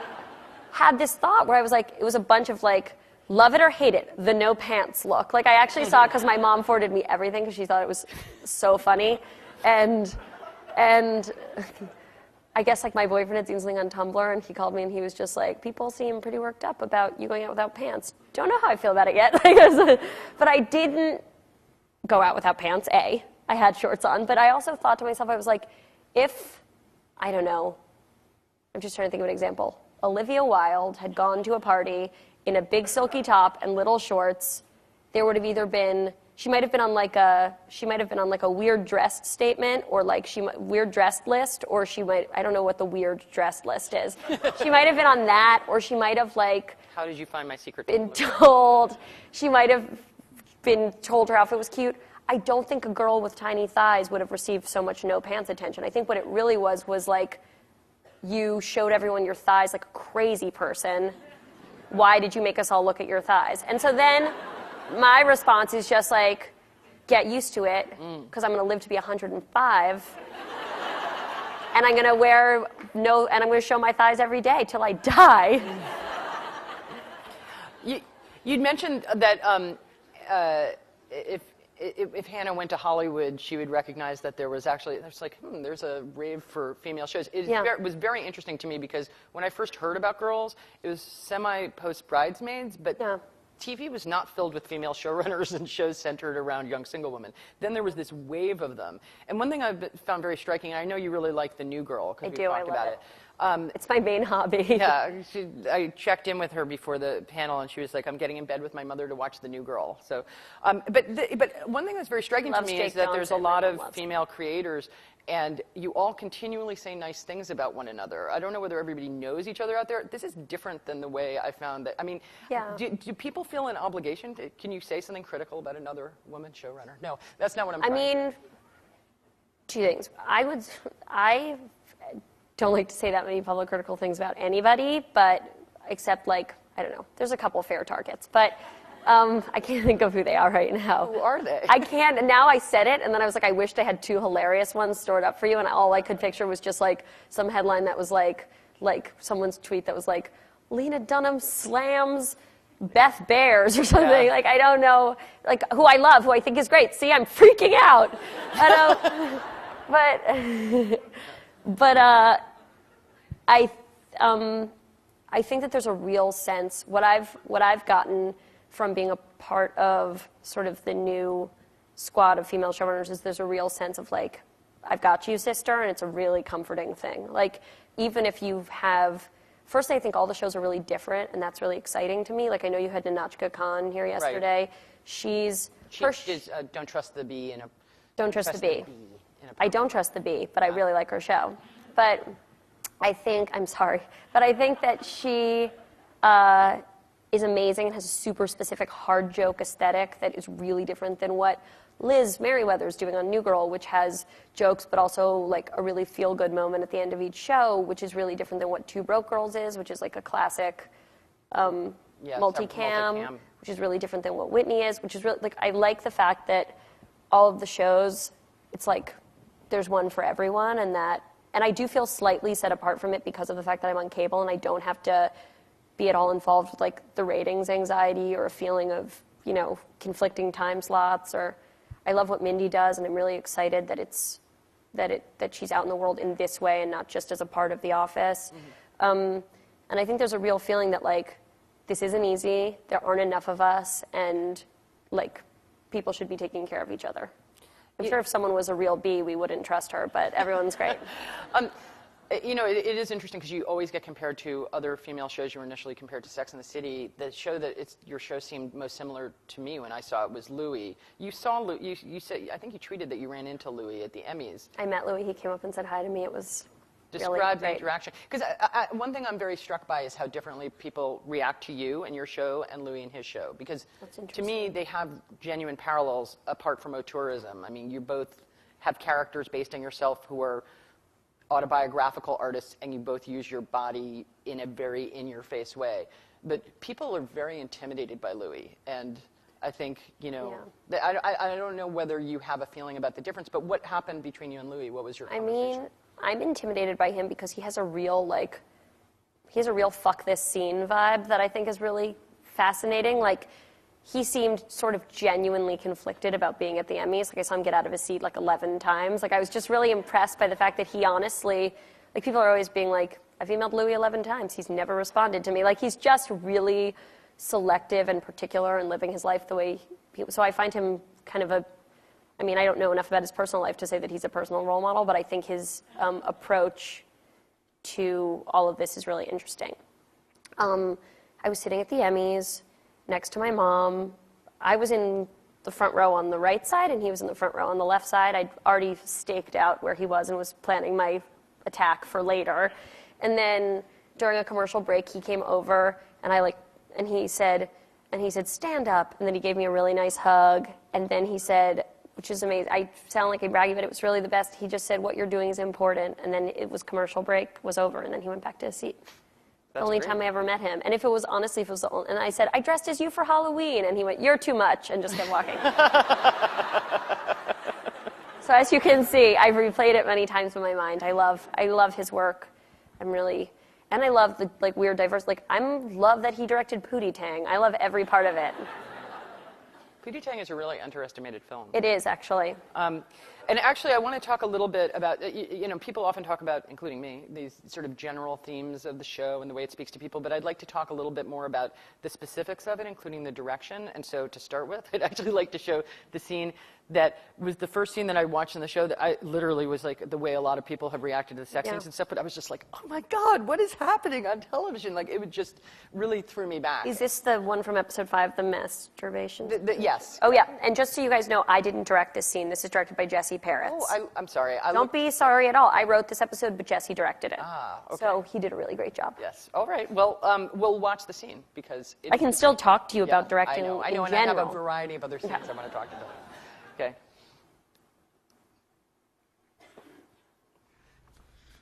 had this thought where I was like, it was a bunch of like, love it or hate it, the no pants look. Like I actually saw it because my mom forwarded me everything because she thought it was so funny. And I guess like my boyfriend had seen something on Tumblr and he called me and he was just like, people seem pretty worked up about you going out without pants. Don't know how I feel about it yet. But I didn't go out without pants, A. I had shorts on. But I also thought to myself, I was like, if, I don't know, I'm just trying to think of an example. Olivia Wilde had gone to a party in a big silky top and little shorts, there would have either been, she might have been on like a weird dressed statement, or like weird dressed list, or she might, I don't know what the weird dressed list is. She might have been on that, or she might have like, how did you find my secret? She might have been told her outfit was cute. I don't think a girl with tiny thighs would have received so much no pants attention. I think what it really was like, you showed everyone your thighs like a crazy person. Why did you make us all look at your thighs? And so then my response is just like, get used to it, because I'm going to live to be 105. And I'm going to I'm going to show my thighs every day till I die. You'd mentioned that if Hannah went to Hollywood, she would recognize that there's a rave for female shows. It was very interesting to me because when I first heard about Girls, it was semi-post Bridesmaids, but TV was not filled with female showrunners and shows centered around young single women. Then there was this wave of them. And one thing I've found very striking, and I know you really like The New Girl, because we talked about it. It's my main hobby. Yeah, I checked in with her before the panel, and she was like, "I'm getting in bed with my mother to watch The New Girl." So, but one thing that's very striking to me is that there's a lot of female creators, and you all continually say nice things about one another. I don't know whether everybody knows each other out there. This is different than the way I found that. I mean, do people feel an obligation? Can you say something critical about another woman showrunner? No, that's not what I'm trying. I mean, two things. I don't like to say that many public critical things about anybody, but except like, I don't know, there's a couple fair targets, but I can't think of who they are right now. Who are they? I can't, and now I said it, and then I was like, I wished I had two hilarious ones stored up for you, and all I could picture was just like some headline that was like someone's tweet that was like, Lena Dunham slams Beth Bears or something. Yeah. Like, I don't know, like who I love, who I think is great. See, I'm freaking out. But I think that there's a real sense, what I've gotten from being a part of sort of the new squad of female showrunners is there's a real sense of like, I've got you, sister, and it's a really comforting thing. Like, even if you have, first I think all the shows are really different, and that's really exciting to me. Like, I know you had Ninachka Khan here yesterday. Right. She's Don't Trust the Bee in a... Don't Trust the Bee. I don't trust the bee, but I really like her show. But I'm sorry, but I think that she is amazing and has a super specific hard joke aesthetic that is really different than what Liz Merriweather is doing on New Girl, which has jokes but also like a really feel-good moment at the end of each show, which is really different than what Two Broke Girls is, which is like a classic multicam, which is really different than what Whitney is, which is really, like, I like the fact that all of the shows, it's like there's one for everyone, and I do feel slightly set apart from it because of the fact that I'm on cable and I don't have to be at all involved with like the ratings anxiety or a feeling of, you know, conflicting time slots. Or I love what Mindy does, and I'm really excited that she's out in the world in this way and not just as a part of The Office. And I think there's a real feeling that like this isn't easy. There aren't enough of us, and like people should be taking care of each other. I'm sure if someone was a real bee, we wouldn't trust her, but everyone's great. You know, it is interesting because you always get compared to other female shows. You were initially compared to Sex and the City. The show that your show seemed most similar to me when I saw it was Louis. You saw Louis. You said, I think you tweeted that you ran into Louis at the Emmys. I met Louis. He came up and said hi to me. It was Describe really the great. interaction. Because one thing I'm very struck by is how differently people react to you and your show and Louis and his show. Because to me, they have genuine parallels apart from auteurism. I mean, you both have characters based on yourself who are autobiographical artists, and you both use your body in a very in-your-face way. But people are very intimidated by Louis, and I think, you know, I don't know whether you have a feeling about the difference, but what happened between you and Louis? What was your conversation? I mean, I'm intimidated by him because he has a real fuck this scene vibe that I think is really fascinating. Like, he seemed sort of genuinely conflicted about being at the Emmys. Like, I saw him get out of his seat like 11 times. Like, I was just really impressed by the fact that he honestly, like, people are always being like, I've emailed Louis 11 times. He's never responded to me. Like, he's just really selective and particular and living his life the way so I find him kind of I mean, I don't know enough about his personal life to say that he's a personal role model, but I think his approach to all of this is really interesting. I was sitting at the Emmys next to my mom. I was in the front row on the right side, and he was in the front row on the left side. I'd already staked out where he was and was planning my attack for later. And then during a commercial break, he came over, and he said, stand up. And then he gave me a really nice hug. And then he said, which is amazing. I sound like I'm bragging, but it was really the best. He just said, what you're doing is important. And then it was commercial break was over, and then he went back to his seat. The only time I ever met him. And if it was the only, and I said, I dressed as you for Halloween. And he went, you're too much, and just kept walking. So as you can see, I've replayed it many times in my mind. I love his work. And I love the like weird diverse, like I love that he directed Pootie Tang. I love every part of it. Pootie Tang is a really underestimated film. It is, actually. And actually, I want to talk a little bit about, you know, people often talk about, including me, these sort of general themes of the show and the way it speaks to people, but I'd like to talk a little bit more about the specifics of it, including the direction. And so to start with, I'd actually like to show the scene that was the first scene that I watched in the show that I literally was like the way a lot of people have reacted to the sex scenes and stuff, but I was just like, oh my God, what is happening on television? Like, it would just really threw me back. Is this the one from episode 5, the masturbation? Yes. Oh, yeah. And just so you guys know, I didn't direct this scene. This is directed by Jesse Parrots. Oh, I'm sorry. Don't be sorry at all. I wrote this episode, but Jesse directed it. Ah, okay. So he did a really great job. Yes. All right. Well, we'll watch the scene because I can still talk to you about directing I know, in and general. I have a variety of other scenes I want to talk about. Okay.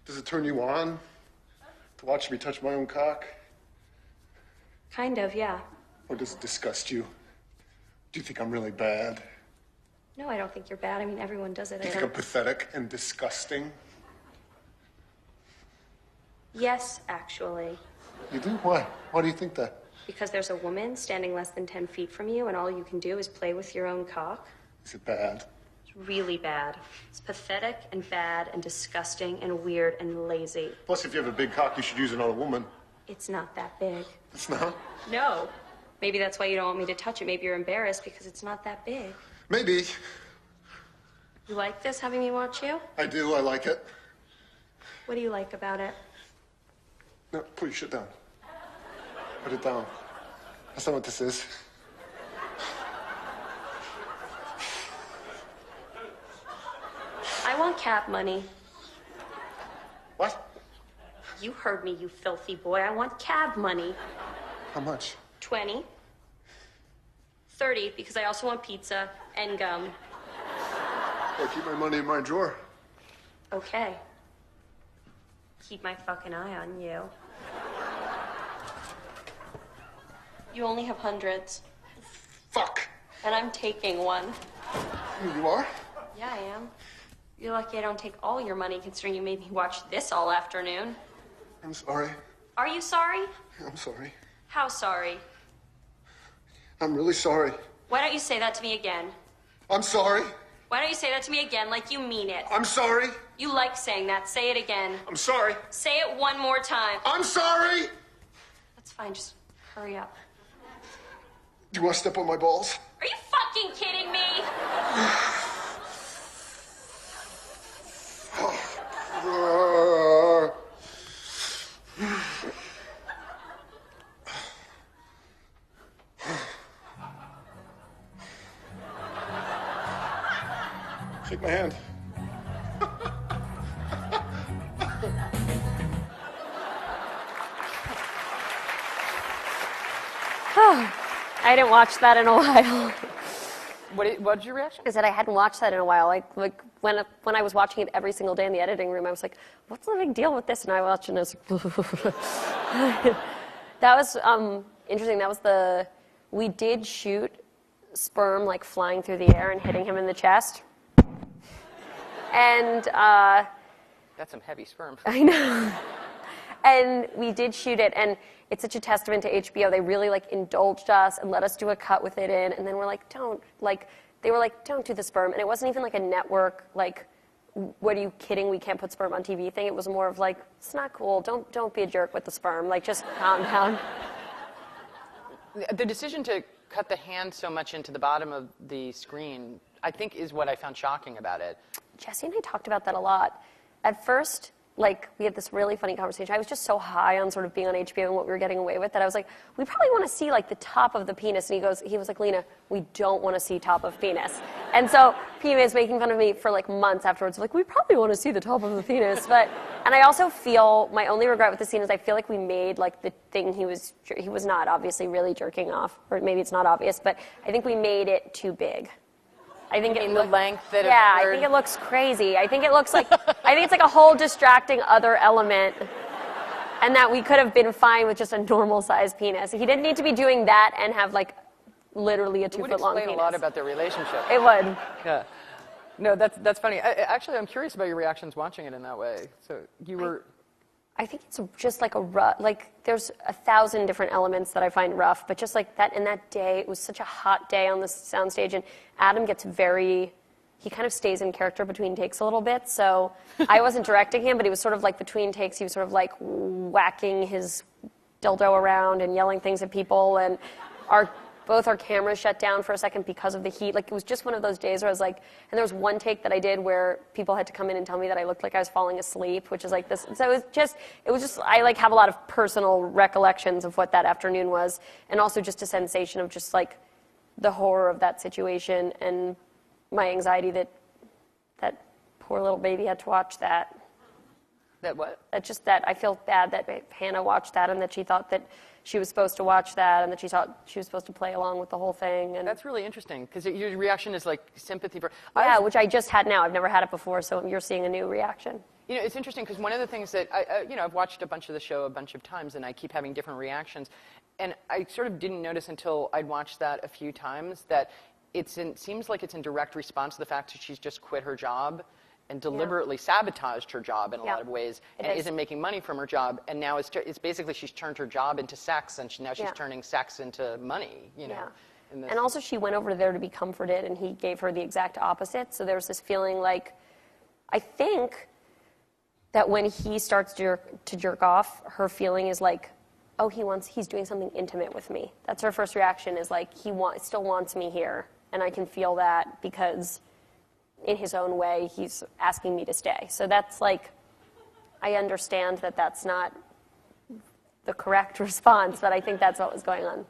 Does it turn you on to watch me touch my own cock? Kind of, yeah. Or does it disgust you? Do you think I'm really bad? No, I don't think you're bad. I mean, everyone does it. Do you think I'm pathetic and disgusting? Yes, actually. You do? Why? Why do you think that? Because there's a woman standing less than 10 feet from you, and all you can do is play with your own cock. Is it bad? It's really bad. It's pathetic and bad and disgusting and weird and lazy. Plus, if you have a big cock, you should use it on a woman. It's not that big. It's not? No. Maybe that's why you don't want me to touch it. Maybe you're embarrassed because it's not that big. Maybe. You like this, having me watch you? I do. I like it. What do you like about it? No, put your shit down. Put it down. That's not what this is. I want cat money. What? You heard me, you filthy boy. I want cab money. How much? 20. 30, because I also want pizza and gum. I keep my money in my drawer. Okay. Keep my fucking eye on you. You only have hundreds. Fuck. And I'm taking one. You are? Yeah, I am. You're lucky I don't take all your money, considering you made me watch this all afternoon. I'm sorry. Are you sorry? I'm sorry. How sorry? I'm really sorry. Why don't you say that to me again? I'm sorry. Why don't you say that to me again like you mean it? I'm sorry. You like saying that. Say it again. I'm sorry. Say it one more time. I'm sorry. That's fine. Just hurry up. Do you want to step on my balls? Are you fucking kidding me? Shake my hand. I didn't watch that in a while. What's your reaction? I said I hadn't watched that in a while. Like when I was watching it every single day in the editing room, I was like, "What's the big deal with this?" And I watched it, and I was like, that was interesting. That was we did shoot sperm like flying through the air and hitting him in the chest, and That's some heavy sperm. I know. And we did shoot it, and it's such a testament to HBO. They really like indulged us and let us do a cut with it in, and then we're like, don't do the sperm. And it wasn't even like a network like, what are you kidding? We can't put sperm on TV thing. It was more of like, it's not cool. Don't be a jerk with the sperm. Like, just calm down. The decision to cut the hand so much into the bottom of the screen, I think, is what I found shocking about it. Jesse and I talked about that a lot. At first, like, we had this really funny conversation. I was just so high on sort of being on HBO and what we were getting away with that I was like, we probably want to see, like, the top of the penis. And he was like, Lena, we don't want to see top of penis. And so PMA is making fun of me for, like, months afterwards. Like, we probably want to see the top of the penis. And I also feel, my only regret with the scene is I feel like we made, like, the thing he was not obviously really jerking off. Or maybe it's not obvious, but I think we made it too big. I think the length that yeah, occurred. I think it looks crazy. I think it's like a whole distracting other element, and that we could have been fine with just a normal sized penis. He didn't need to be doing that and have like literally a 2 foot long penis. It would explain a lot about their relationship. It would. Yeah. No, that's funny. Actually, I'm curious about your reactions watching it in that way. So you were. I think it's just like there's 1,000 different elements that I find rough, but just like that in that day, it was such a hot day on the soundstage, and Adam he kind of stays in character between takes a little bit, so I wasn't directing him, but he was sort of like between takes, he was sort of like whacking his dildo around and yelling things at people, and both our cameras shut down for a second because of the heat. Like, it was just one of those days where I was like, and there was one take that I did where people had to come in and tell me that I looked like I was falling asleep, which is like this. So it was just, I like have a lot of personal recollections of what that afternoon was, and also just a sensation of just like the horror of that situation and my anxiety that poor little baby had to watch that. That what? That I feel bad that Hannah watched that and that she thought that she was supposed to watch that and that she thought she was supposed to play along with the whole thing. And that's really interesting because your reaction is like sympathy for. Yeah, which I just had now. I've never had it before, so you're seeing a new reaction. You know, it's interesting because one of the things that I've watched a bunch of the show a bunch of times and I keep having different reactions, and I sort of didn't notice until I'd watched that a few times that it seems like it's in direct response to the fact that she's just quit her job and deliberately sabotaged her job in a lot of ways and isn't making money from her job, and now it's basically she's turned her job into sex, and now she's turning sex into money, you know. Yeah. And also she went over there to be comforted, and he gave her the exact opposite, so there's this feeling like, I think that when he starts to jerk off, her feeling is like, oh, he's doing something intimate with me. That's her first reaction, is like, he still wants me here, and I can feel that because in his own way, he's asking me to stay. So that's like, I understand that that's not the correct response, but I think that's what was going on.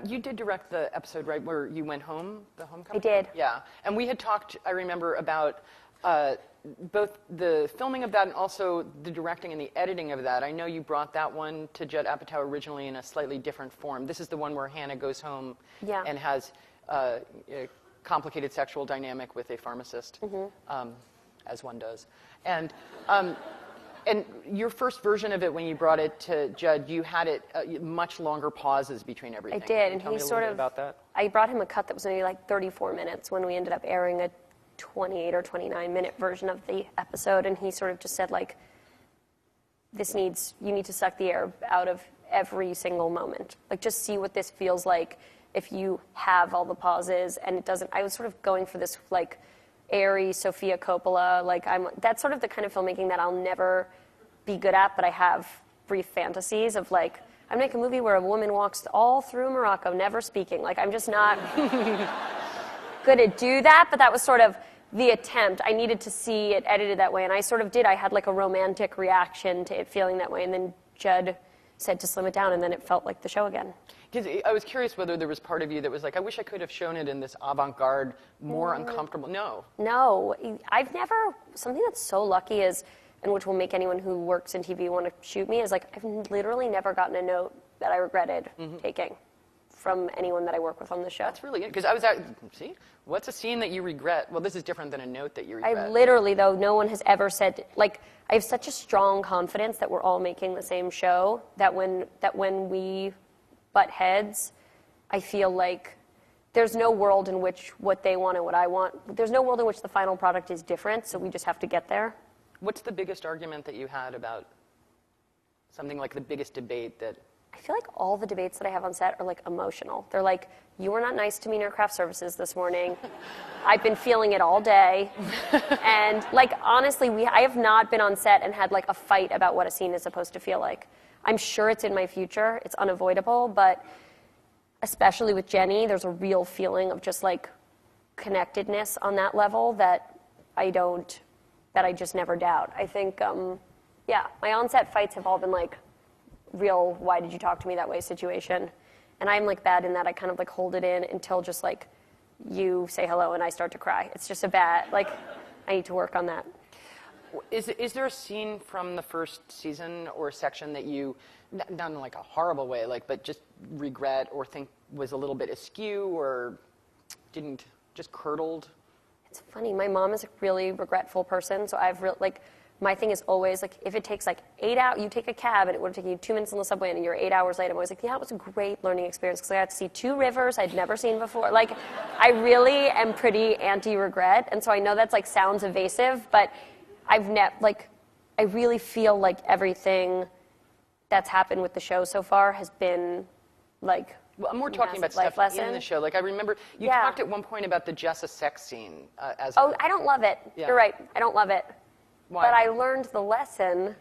You did direct the episode, right, where you went home, the homecoming? I did. Yeah. And we had talked, I remember, about both the filming of that and also the directing and the editing of that. I know you brought that one to Judd Apatow originally in a slightly different form. This is the one where Hannah goes home and has a complicated sexual dynamic with a pharmacist, as one does. And your first version of it, when you brought it to Judd, you had it much longer pauses between everything. I did, Can you and tell me he a little sort bit of. about that? I brought him a cut that was maybe like 34 minutes when we ended up airing a 28 or 29-minute version of the episode, and he sort of just said, like, you need to suck the air out of every single moment. Like, just see what this feels like if you have all the pauses and it doesn't. I was sort of going for this, like, airy Sofia Coppola, like, that's sort of the kind of filmmaking that I'll never be good at, but I have brief fantasies of, like, I make a movie where a woman walks all through Morocco, never speaking. Like, I'm just not good at do that, but that was sort of the attempt. I needed to see it edited that way, and I sort of did. I had, like, a romantic reaction to it feeling that way, and then Judd said to slim it down, and then it felt like the show again. Because I was curious whether there was part of you that was like, I wish I could have shown it in this avant-garde, more uncomfortable. No, I've never, something that's so lucky is, and which will make anyone who works in TV want to shoot me, is like, I've literally never gotten a note that I regretted taking from anyone that I work with on the show. That's really good. Because I was at, see, what's a scene that you regret? Well, this is different than a note that you regret. I literally, though, no one has ever said, like, I have such a strong confidence that we're all making the same show, that when we butt heads, I feel like there's no world in which what they want and what I want, there's no world in which the final product is different, so we just have to get there. What's the biggest argument that you had about something, like the biggest debate that... I feel like all the debates that I have on set are, like, emotional. They're like, you were not nice to me near craft services this morning. I've been feeling it all day. And, like, honestly, I have not been on set and had, like, a fight about what a scene is supposed to feel like. I'm sure it's in my future. It's unavoidable. But especially with Jenny, there's a real feeling of just, like, connectedness on that level that I just never doubt. I think, my on-set fights have all been, like, real, why did you talk to me that way situation. And I'm, like, bad in that I kind of, like, hold it in until just, like, you say hello and I start to cry. It's just a bad, like, I need to work on that. Is there a scene from the first season or section that you, not in, like, a horrible way, like, but just regret or think was a little bit askew or didn't, just curdled? It's funny. My mom is a really regretful person, so my thing is always, like, if it takes, like, 8 hours, you take a cab and it would have taken you 2 minutes on the subway and you're 8 hours late, I'm always like, yeah, it was a great learning experience because I got to see 2 rivers I'd never seen before. Like, I really am pretty anti-regret, and so I know that's, like, sounds evasive, but I really feel like everything that's happened with the show so far has been, like, well, I'm more talking about stuff in the show. Like, I remember you talked at one point about the Jessa sex scene. I don't love it. Yeah. You're right. I don't love it. Why? But I learned the lesson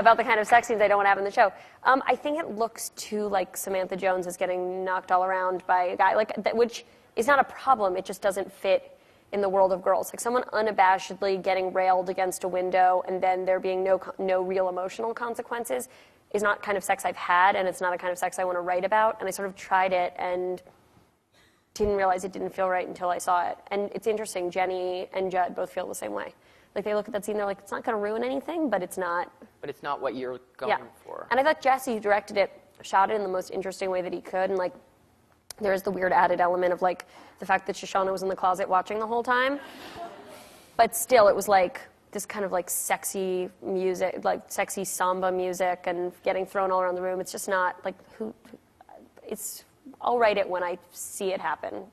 about the kind of sex scenes I don't want to have in the show. I think it looks too like Samantha Jones is getting knocked all around by a guy, like that, which is not a problem. It just doesn't fit in the world of girls. Like someone unabashedly getting railed against a window and then there being no real emotional consequences is not kind of sex I've had, and it's not a kind of sex I want to write about. And I sort of tried it and didn't realize it didn't feel right until I saw it. And it's interesting, Jenny and Judd both feel the same way. Like, they look at that scene, they're like, it's not going to ruin anything, but it's not. But it's not what you're going for. And I thought Jesse, who directed it, shot it in the most interesting way that he could. And, like, there's the weird added element of, like, the fact that Shoshanna was in the closet watching the whole time. But still, it was, like, this kind of, like, sexy music, like, sexy samba music and getting thrown all around the room. It's just not, like, I'll write it when I see it happen.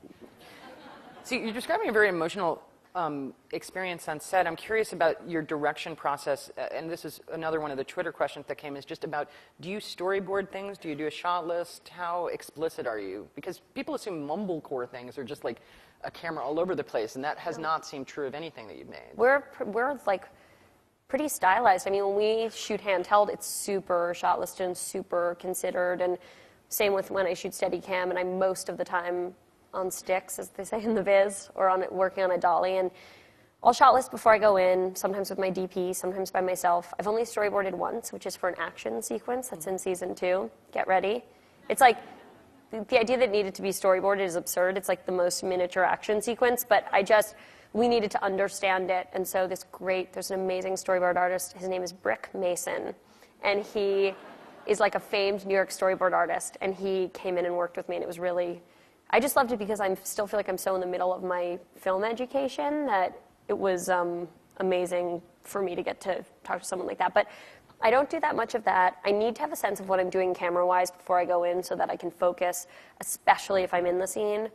See, you're describing a very emotional experience on set. I'm curious about your direction process, and this is another one of the Twitter questions that came, is just about, do you storyboard things? Do you do a shot list? How explicit are you? Because people assume mumblecore things are just like a camera all over the place, and that has not seemed true of anything that you've made. We're like pretty stylized. I mean, when we shoot handheld, it's super shot listed and super considered, and same with when I shoot Steadicam, and I'm most of the time on sticks, as they say in the biz, or working on a dolly. And I'll shot list before I go in, sometimes with my DP, sometimes by myself. I've only storyboarded once, which is for an action sequence that's in season 2. Get ready. It's like, the idea that it needed to be storyboarded is absurd. It's like the most miniature action sequence, but we needed to understand it. And so there's an amazing storyboard artist. His name is Brick Mason. And he is like a famed New York storyboard artist. And he came in and worked with me, and it was really, I just loved it because I still feel like I'm so in the middle of my film education that it was amazing for me to get to talk to someone like that. But I don't do that much of that. I need to have a sense of what I'm doing camera-wise before I go in so that I can focus, especially if I'm in the scene,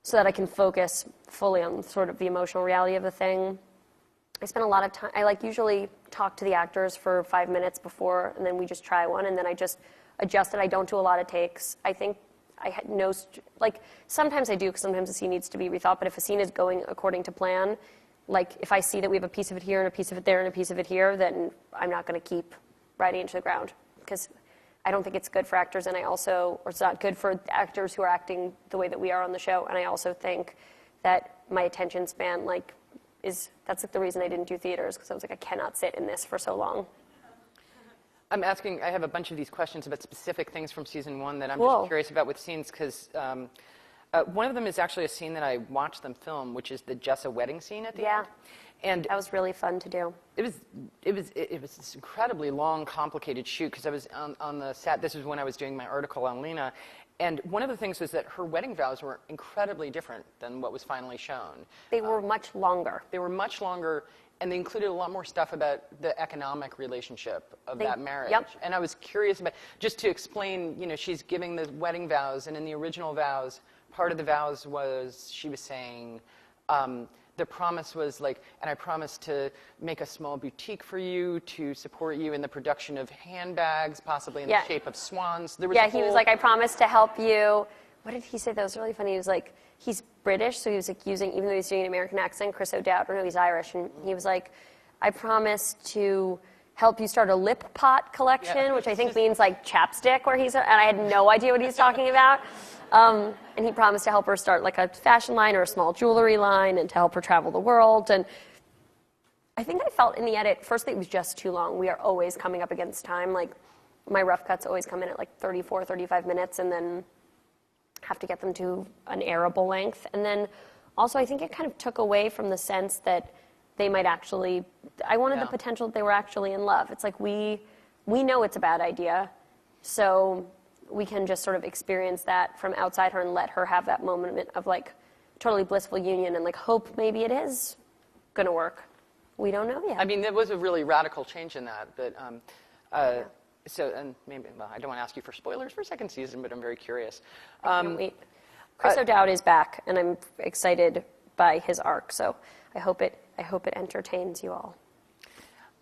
so that I can focus fully on sort of the emotional reality of the thing. I spend a lot of time, I usually talk to the actors for 5 minutes before, and then we just try one, and then I just adjust it. I don't do a lot of takes. I think I had no, sometimes I do, because sometimes the scene needs to be rethought, but if a scene is going according to plan, if I see that we have a piece of it here and a piece of it there and a piece of it here, then I'm not going to keep writing into the ground, because I don't think it's good for actors, and or it's not good for actors who are acting the way that we are on the show, and I also think that my attention span, that's the reason I didn't do theaters, because I was I cannot sit in this for so long. I have a bunch of these questions about specific things from season 1 that I'm Cool. just curious about with scenes, because one of them is actually a scene that I watched them film, which is the Jessa wedding scene at the end. And that was really fun to do. It was this incredibly long, complicated shoot, because I was on the set. This was when I was doing my article on Lena. And one of the things was that her wedding vows were incredibly different than what was finally shown. They were much longer. They were much longer, and they included a lot more stuff about the economic relationship of that marriage. Yep. And I was curious about, just to explain, she's giving the wedding vows, and in the original vows, part of the vows was, she was saying, the promise was and I promised to make a small boutique for you to support you in the production of handbags, possibly in the shape of swans. There was he was I promised to help you. What did he say? That was really funny. He was he's British, so he was using, even though he's doing an American accent, Chris O'Dowd, or no, he's Irish, and he was I promised to help you start a lip pot collection, which I think means chapstick, and I had no idea what he was talking about. And he promised to help her start a fashion line or a small jewelry line, and to help her travel the world. And I think I felt in the edit, first that it was just too long. We are always coming up against time. My rough cuts always come in at 34, 35 minutes, and then have to get them to an airable length. And then also I think it kind of took away from the sense that they might actually, I wanted the potential that they were actually in love. It's we know it's a bad idea, so we can just sort of experience that from outside her and let her have that moment of totally blissful union and hope maybe it is going to work. We don't know yet. I mean, there was a really radical change in that, but so, and maybe, I don't want to ask you for spoilers for second season, but I'm very curious. I can't wait. Chris O'Dowd is back, and I'm excited by his arc, so I hope it entertains you all.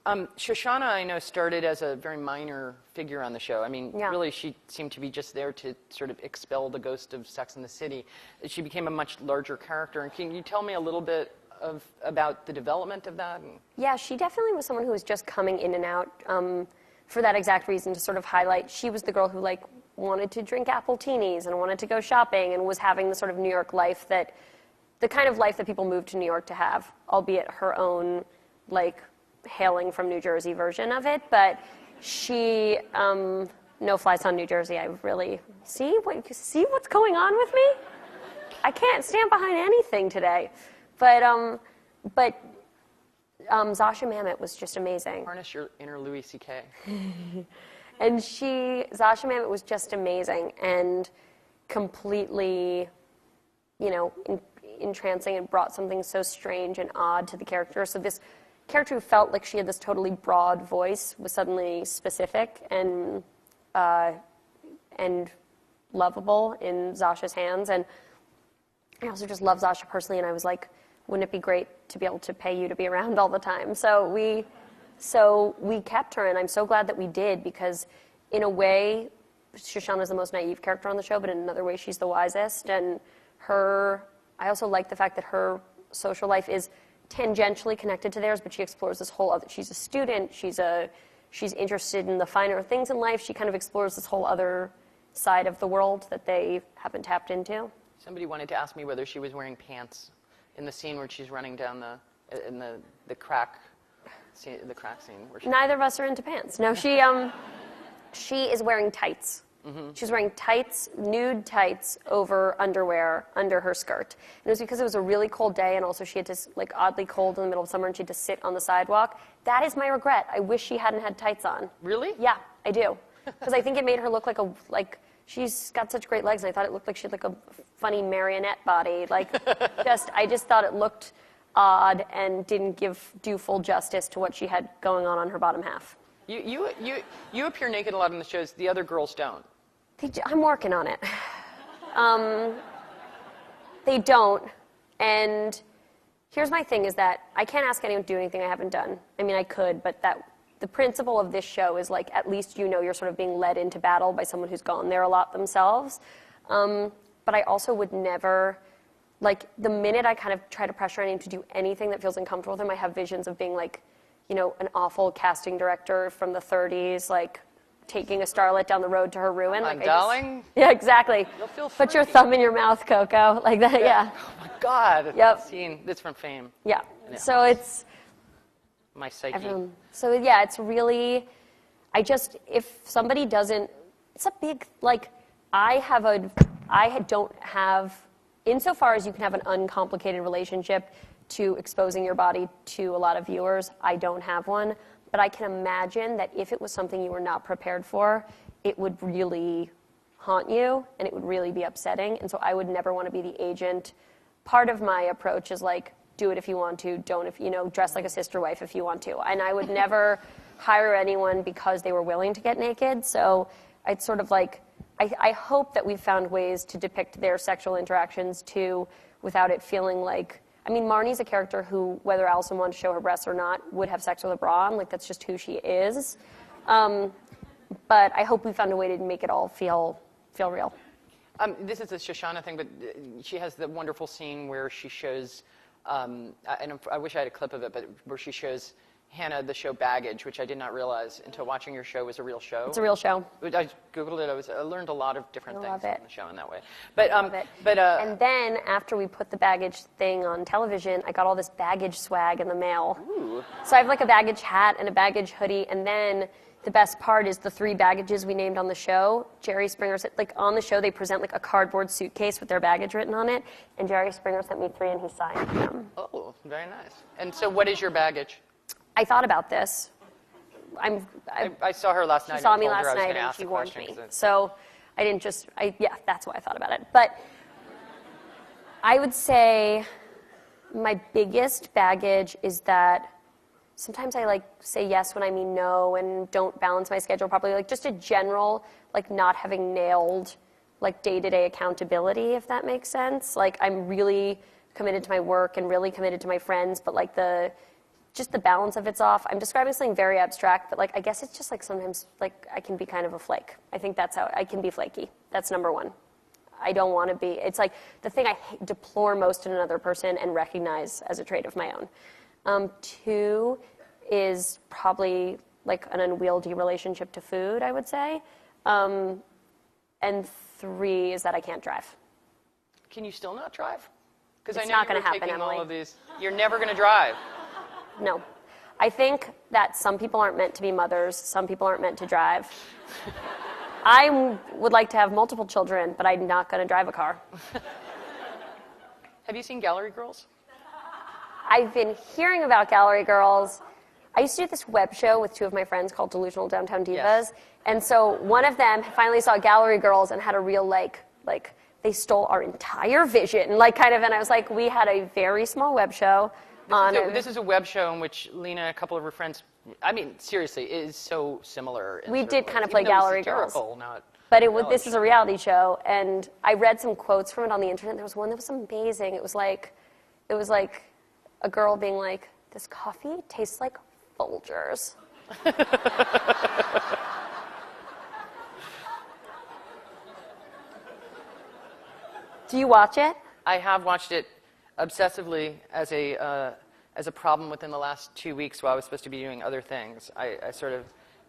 Shoshanna, I know, started as a very minor figure on the show. I mean, really, she seemed to be just there to sort of expel the ghost of Sex and the City. She became a much larger character. And can you tell me a little bit about the development of that? Yeah, she definitely was someone who was just coming in and out for that exact reason, to sort of highlight. She was the girl who wanted to drink appleteenies and wanted to go shopping and was having the sort of New York life the kind of life that people moved to New York to have, albeit her own hailing from New Jersey version of it. But she, no flies on New Jersey. I really see what's going on with me. I can't stand behind anything today. But Zasha Mamet was just amazing. Harness your inner Louis C.K. And Zasha Mamet was just amazing and completely, entrancing, and brought something so strange and odd to the character. So this character who felt like she had this totally broad voice was suddenly specific and lovable in Zasha's hands. And I also just love Zasha personally, and I was wouldn't it be great to be able to pay you to be around all the time? So we kept her, and I'm so glad that we did, because in a way, Shoshanna's the most naive character on the show, but in another way, she's the wisest. And I also like the fact that her social life is tangentially connected to theirs, but she explores this whole other. She's a student. She's interested in the finer things in life. She kind of explores this whole other side of the world that they haven't tapped into. Somebody wanted to ask me whether she was wearing pants in the scene where she's running down the crack scene. Neither of us are into pants. No, she is wearing tights. She was wearing tights, nude tights over underwear under her skirt. And it was because it was a really cold day, and also she had to, like, oddly cold in the middle of summer, and she had to sit on the sidewalk. That is my regret. I wish she hadn't had tights on. Really? Yeah, I do. Because I think it made her look like she's got such great legs. I thought it looked like she had like a funny marionette body. Like, I just thought it looked odd and didn't do full justice to what she had going on her bottom half. You appear naked a lot in the shows. The other girls don't. I'm working on it. They don't. And here's my thing is that I can't ask anyone to do anything I haven't done. I mean, I could, but the principle of this show is, like, at least you know you're sort of being led into battle by someone who's gone there a lot themselves. But I also would never, like, the minute I kind of try to pressure anyone to do anything that feels uncomfortable with them, I have visions of being, like, you know, an awful casting director from the 30s, like, taking a starlet down the road to her ruin. Like, darling? Yeah, exactly. You'll feel Put your free. thumb in your mouth, Coco. Like that, yeah. Oh, my God. Yep. Scene. That's from Fame. Yeah. Yeah. So it's... My psyche. So, yeah, it's really... if somebody doesn't... It's a big, like, I don't have... Insofar as you can have an uncomplicated relationship to exposing your body to a lot of viewers, I don't have one. But I can imagine that if it was something you were not prepared for, it would really haunt you, and it would really be upsetting. And so I would never want to be the agent. Part of my approach is, like, do it if you want to, don't if, you know, dress like a sister wife if you want to. And I would never hire anyone because they were willing to get naked. So I'd sort of like, I hope that we've found ways to depict their sexual interactions too, without it feeling like, I mean, Marnie's a character who, whether Allison wanted to show her breasts or not, would have sex with a bra on. Like, that's just who she is. But I hope we found a way to make it all feel real. This is a Shoshanna thing, but she has the wonderful scene where she shows, and I wish I had a clip of it, but where she shows Hannah the show Baggage, which I did not realize until watching your show was a real show. It's a real show. I Googled it. I learned a lot of different things it. from the show in that way. But, Love it. And then after we put the Baggage thing on television, I got all this Baggage swag in the mail. Ooh. So I have like a Baggage hat and a Baggage hoodie, and then the best part is the 3 baggages we named on the show. Jerry Springer said, like, on the show they present like a cardboard suitcase with their baggage written on it, and Jerry Springer sent me 3 and he signed them. Oh, very nice. And so what is your baggage? I thought about this. I saw her last night. She saw and me told her last I was night gonna and ask she the warned question, me. 'cause So I didn't just, that's why I thought about it. But I would say my biggest baggage is that sometimes I like say yes when I mean no and don't balance my schedule properly. Like just a general, like not having nailed like day-to-day accountability, if that makes sense. Like I'm really committed to my work and really committed to my friends, but like just the balance of it's off. I'm describing something very abstract, but like I guess it's just like sometimes like I can be kind of a flake. I think that's how I can be flaky. That's number one. I don't want to be. It's like the thing I deplore most in another person and recognize as a trait of my own. 2 is probably like an unwieldy relationship to food, I would say. And 3 is that I can't drive. Can you still not drive? Because I It's know not you gonna were happen, taking Emily. all of these. You're never going to drive. No. I think that some people aren't meant to be mothers. Some people aren't meant to drive. I would like to have multiple children, but I'm not going to drive a car. Have you seen Gallery Girls? I've been hearing about Gallery Girls. I used to do this web show with 2 of my friends called Delusional Downtown Divas. Yes. And so one of them finally saw Gallery Girls and had a real like they stole our entire vision, like kind of, and I was like, we had a very small web show on it. This is a web show in which Lena and a couple of her friends, I mean, seriously, it is so similar. We did kind of play Gallery Girls. Not But this is a reality show, and I read some quotes from it on the internet. There was one that was amazing. It was like a girl being like, "This coffee tastes like Folgers." Do you watch it? I have watched it obsessively as a problem within the last 2 weeks while I was supposed to be doing other things. I sort of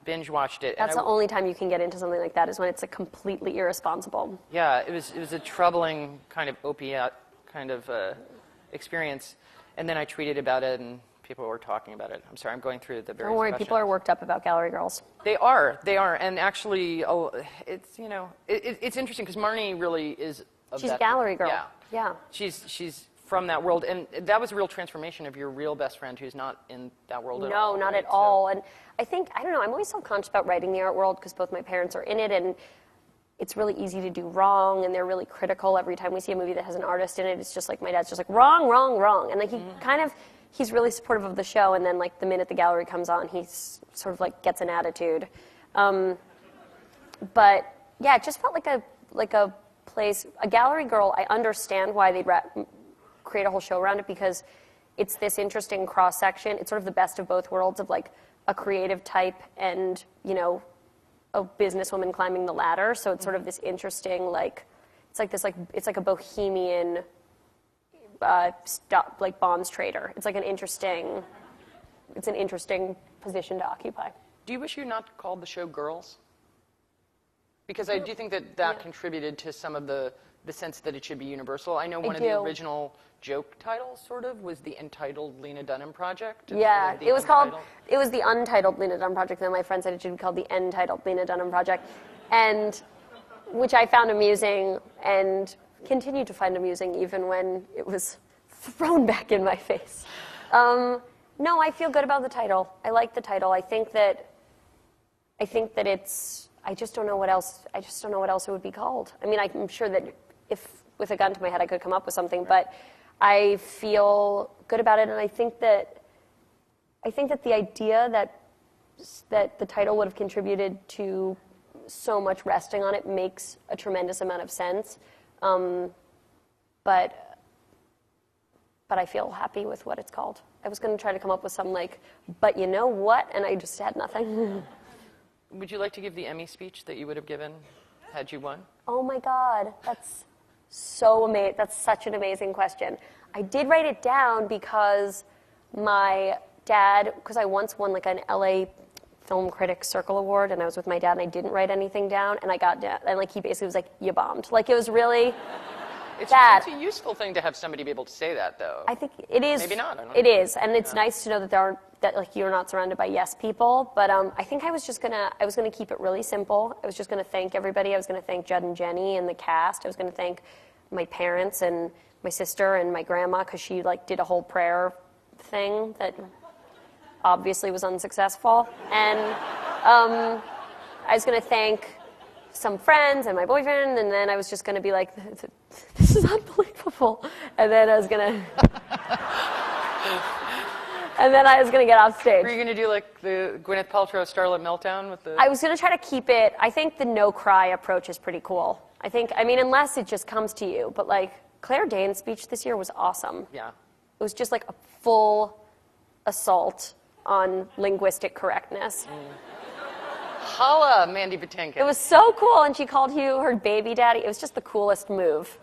binge watched it. That's the only time you can get into something like that is when it's like completely irresponsible. Yeah, it was a troubling kind of opiate kind of experience. And then I tweeted about it, and People were talking about it. I'm sorry, I'm going through the various Don't worry, questions. people are worked up about Gallery Girls. They are, and actually, it's it's interesting because Marnie really is. She's a gallery girl. Yeah. She's from that world, and that was a real transformation of your real best friend who's not in that world at all. No, not right? at all. And I don't know, I'm always self-conscious about writing the art world because both my parents are in it, and it's really easy to do wrong, and they're really critical every time we see a movie that has an artist in it. It's just like, my dad's just like, wrong, wrong, wrong. And like, he's really supportive of the show, and then like the minute the gallery comes on, he's sort of like gets an attitude. But yeah, it just felt like a place, a Gallery Girl. I understand why they'd create a whole show around it, because it's this interesting cross section. It's sort of the best of both worlds of like a creative type and, you know, a businesswoman climbing the ladder. So it's sort of this interesting, like, it's like a bohemian like bonds trader. It's like an interesting position to occupy. Do you wish you not called the show Girls? Because I do think that contributed to some of the sense that it should be universal. I know one of the original joke titles, sort of, was the Untitled Lena Dunham Project. Yeah, it was the Untitled Lena Dunham Project, then my friend said it should be called the Entitled Lena Dunham Project, and which I found amusing and continue to find amusing even when it was thrown back in my face. No, I feel good about the title. I like the title. I think that it's, I just don't know what else it would be called. I mean, I'm sure that if with a gun to my head I could come up with something, but I feel good about it, and I think that the idea that the title would have contributed to so much resting on it makes a tremendous amount of sense. But I feel happy with what it's called. I was going to try to come up with some like, but you know what? And I just had nothing. Would you like to give the Emmy speech that you would have given had you won? Oh my God, that's so amazing. That's such an amazing question. I did write it down because my dad, because I once won like an LA Film Critics Circle Award, and I was with my dad, and I didn't write anything down, and I got down, and like he basically was like, "You bombed." Like it was really bad. It's a useful thing to have somebody be able to say that, though. I think it is. Maybe not. I don't know. It is, and it's nice to know that like you're not surrounded by yes people. But I think I was gonna keep it really simple. I was just gonna thank everybody. I was gonna thank Judd and Jenny and the cast. I was gonna thank my parents and my sister and my grandma, because she like did a whole prayer thing that obviously was unsuccessful. And I was gonna thank some friends and my boyfriend, and then I was just gonna be like, this is unbelievable. And then I was gonna get off stage. Were you going to do like the Gwyneth Paltrow Starlet Meltdown with the... I was going to try to keep it, I think the no cry approach is pretty cool. I mean, unless it just comes to you, but like Claire Danes' speech this year was awesome. Yeah. It was just like a full assault on linguistic correctness. Holla, Mandy Patinkin. It was so cool, and she called you her baby daddy. It was just the coolest move.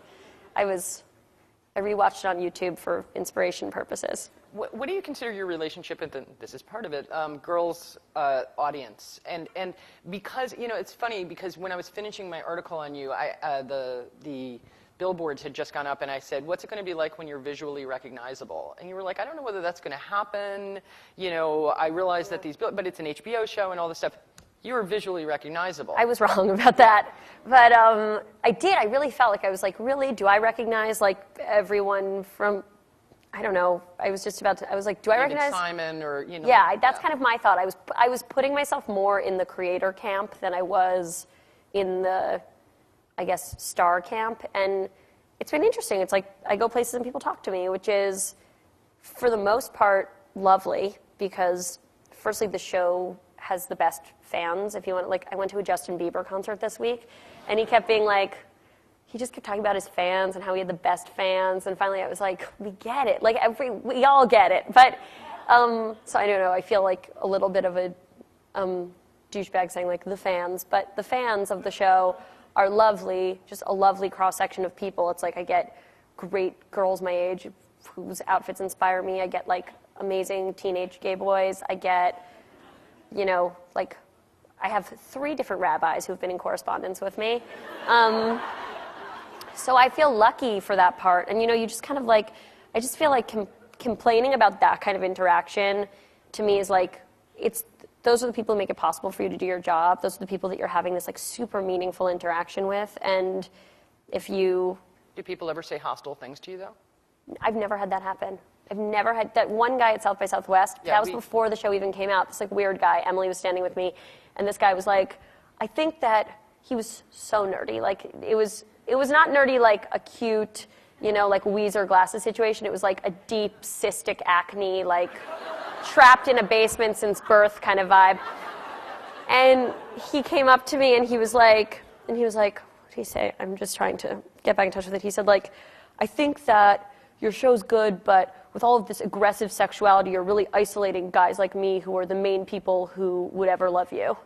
I rewatched it on YouTube for inspiration purposes. What do you consider your relationship, and this is part of it, girls' audience? And because, you know, it's funny, because when I was finishing my article on you, the billboards had just gone up, and I said, what's it going to be like when you're visually recognizable? And you were like, I don't know whether that's going to happen. You know, I realize that but it's an HBO show and all this stuff. You were visually recognizable. I was wrong about that. But I really felt like I was like, really? Do I recognize like everyone from, I don't know. I was like, do I recognize Simon or, you know. Yeah, that's kind of my thought. I was putting myself more in the creator camp than I was in the, I guess, star camp. And it's been interesting. It's like I go places and people talk to me, which is, for the most part, lovely, because firstly, the show has the best fans. If you want, like, I went to a Justin Bieber concert this week, and he kept being like, he just kept talking about his fans and how he had the best fans, and finally I was like, we get it. Like, we all get it. But, so I don't know, I feel like a little bit of a douchebag saying, like, the fans, but the fans of the show are lovely, just a lovely cross-section of people. It's like I get great girls my age whose outfits inspire me. I get, like, amazing teenage gay boys. I get, you know, like, I have 3 different rabbis who've been in correspondence with me. So I feel lucky for that part. And, you know, you just kind of like, I just feel like complaining about that kind of interaction to me is like, those are the people who make it possible for you to do your job. Those are the people that you're having this like super meaningful interaction with. And if you... Do people ever say hostile things to you, though? I've never had that happen. I've never had that. One guy at South by Southwest, Yeah, that was before the show even came out. This like weird guy, Emily was standing with me, and this guy was like, I think that he was so nerdy. Like it was not nerdy like a cute, like Weezer glasses situation. It was like a deep cystic acne, like trapped in a basement since birth kind of vibe. And he came up to me and he was like, what did he say? I'm just trying to get back in touch with it. He said like, I think that your show's good, but with all of this aggressive sexuality, you're really isolating guys like me who are the main people who would ever love you.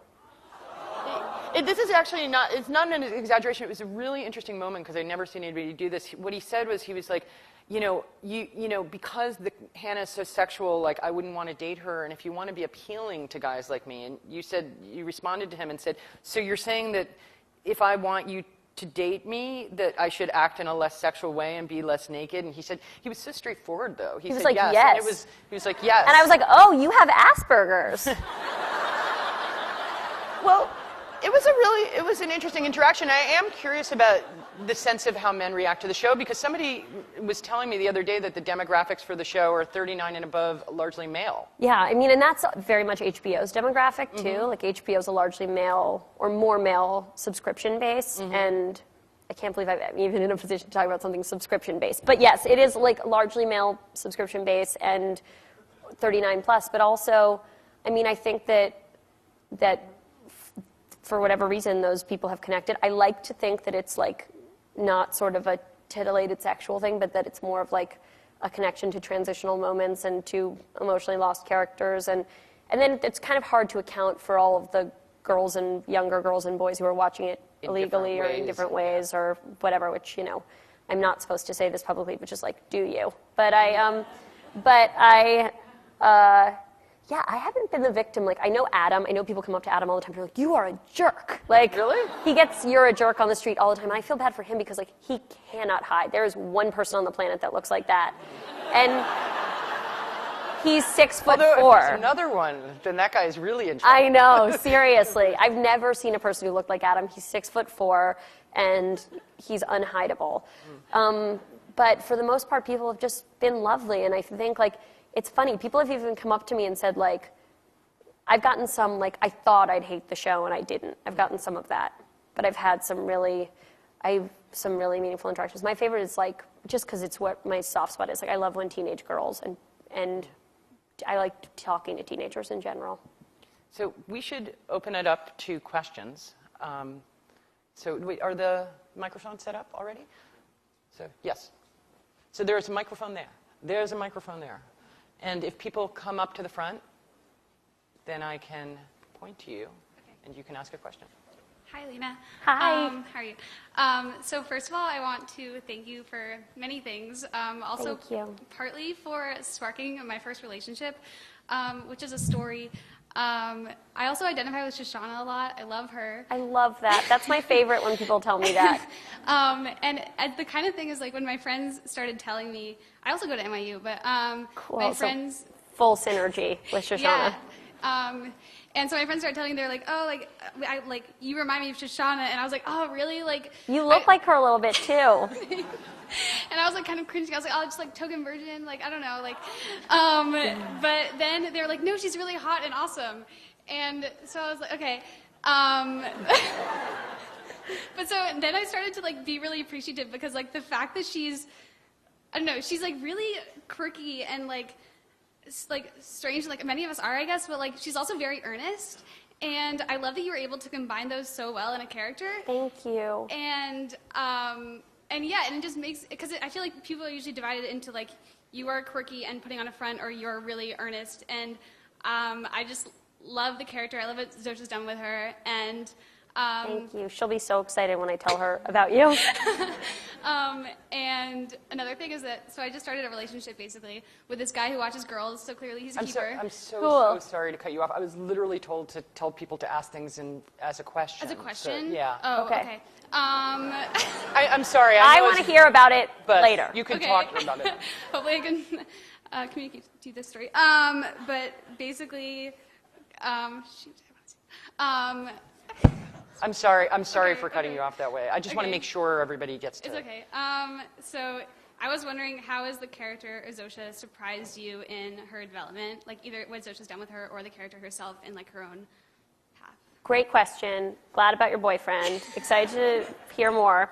This is actually it's not an exaggeration. It was a really interesting moment because I'd never seen anybody do this. What he said was, he was like, because Hannah's so sexual, like, I wouldn't want to date her, and if you want to be appealing to guys like me, and you responded to him and said, so you're saying that if I want you to date me, that I should act in a less sexual way and be less naked? And he said, he was so straightforward, though. He was said like, yes. yes. And he was like, yes. And I was like, oh, you have Asperger's. Well, it was an interesting interaction. I am curious about the sense of how men react to the show, because somebody was telling me the other day that the demographics for the show are 39 and above, largely male. Yeah, I mean, and that's very much HBO's demographic, too. Mm-hmm. Like, HBO's a largely male, or more male, subscription base, and I can't believe I'm even in a position to talk about something subscription-based. But yes, it is, like, largely male subscription base and 39 plus, but also, I mean, I think that for whatever reason, those people have connected. I like to think that it's, like, not sort of a titillated sexual thing, but that it's more of, like, a connection to transitional moments and to emotionally lost characters. And then it's kind of hard to account for all of the girls and younger girls and boys who are watching it illegally or in different ways or whatever, which, I'm not supposed to say this publicly, but just, like, do you. Yeah, I haven't been the victim. Like, I know Adam. I know people come up to Adam all the time. They're like, you are a jerk. Like, really? He gets you're a jerk on the street all the time. And I feel bad for him because, like, he cannot hide. There is one person on the planet that looks like that. And he's 6'4". Although, if there's another one, then that guy is really in trouble. I know, seriously. I've never seen a person who looked like Adam. He's 6'4", and he's unhideable. But for the most part, people have just been lovely. And I think, like, it's funny. People have even come up to me and said, like, I've gotten some, like, I thought I'd hate the show and I didn't. I've gotten some of that. But I've had some really meaningful interactions. My favorite is, like, just because it's what my soft spot is. Like, I love when teenage girls, and I like talking to teenagers in general. So we should open it up to questions. So wait, are the microphones set up already? So, yes. So there's a microphone there. There's a microphone there. And if people come up to the front, then I can point to you, and you can ask a question. Hi, Lena. Hi. How are you? So first of all, I want to thank you for many things. Also, Thank you. partly for sparking my first relationship, which is a story. I also identify with Shoshanna a lot. I love her. I love that. That's my favorite when people tell me that. And the kind of thing is, like, when my friends started telling me, I also go to NYU, but Cool. my So friends... full synergy with Shoshanna. Yeah. And so my friends started telling me, they're like, oh, like, you remind me of Shoshanna. And I was like, oh, really? Like, You look like her a little bit, too. and I was, like, kind of cringing. I was like, oh, just, like, token virgin. Like, I don't know. Like, but then they were like, no, she's really hot and awesome. And so I was like, okay. But so then I started to, like, be really appreciative because, like, the fact that she's, I don't know, she's, like, really quirky and, like strange, like many of us are, I guess, but, like, she's also very earnest. And I love that you were able to combine those so well in a character. Thank you. And yeah, and it just makes, because I feel like people are usually divided into, like, you are quirky and putting on a front, or you're really earnest. And I just love the character. I love what Zosha's done with her. And Thank you. She'll be so excited when I tell her about you. And another thing is that, so I just started a relationship, basically, with this guy who watches girls, so clearly he's a keeper. I'm so Cool. sorry to cut you off. I was literally told to tell people to ask things as a question. As a question? So, yeah. Oh, Okay. okay. I'm sorry. I know want to it's- hear about it but later. You can Okay. talk about it. Hopefully I can. communicate to you this story. But basically, shoot, I'm sorry Okay, for cutting okay. you off that way. I just want to Okay. make sure everybody gets to it's it. okay. So I was wondering, how has the character Azosha surprised you in her development? Like either what Azosha's done with her or the character herself in like her own path. Great question. Glad about your boyfriend. Excited to hear more.